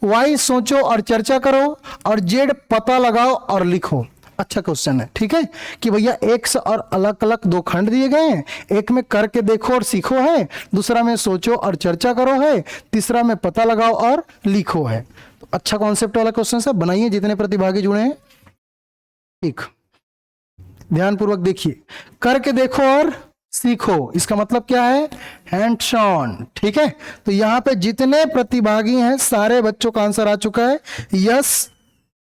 वाई सोचो और चर्चा करो, और जेड पता लगाओ और लिखो। अच्छा क्वेश्चन है, ठीक है, कि भैया एक्स और अलग अलग दो खंड दिए गए हैं, एक में करके देखो और सीखो है, दूसरा में सोचो और चर्चा करो है, तीसरा में पता लगाओ और लिखो है। तो अच्छा कॉन्सेप्ट वाला क्वेश्चन है, बनाइए जितने प्रतिभागी जुड़े हैं। ठीक, ध्यानपूर्वक देखिए, करके देखो और सीखो, इसका मतलब क्या है? Hands on. ठीक है, तो यहां पे जितने प्रतिभागी हैं सारे बच्चों का आंसर आ चुका है। Yes,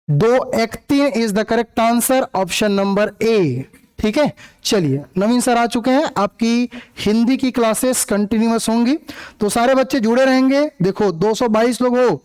2, 1, 3 is the correct answer, option number ए। ठीक है, चलिए नवीन सर आ चुके हैं, आपकी हिंदी की क्लासेस कंटिन्यूअस होंगी, तो सारे बच्चे जुड़े रहेंगे। देखो 222 लोग हो,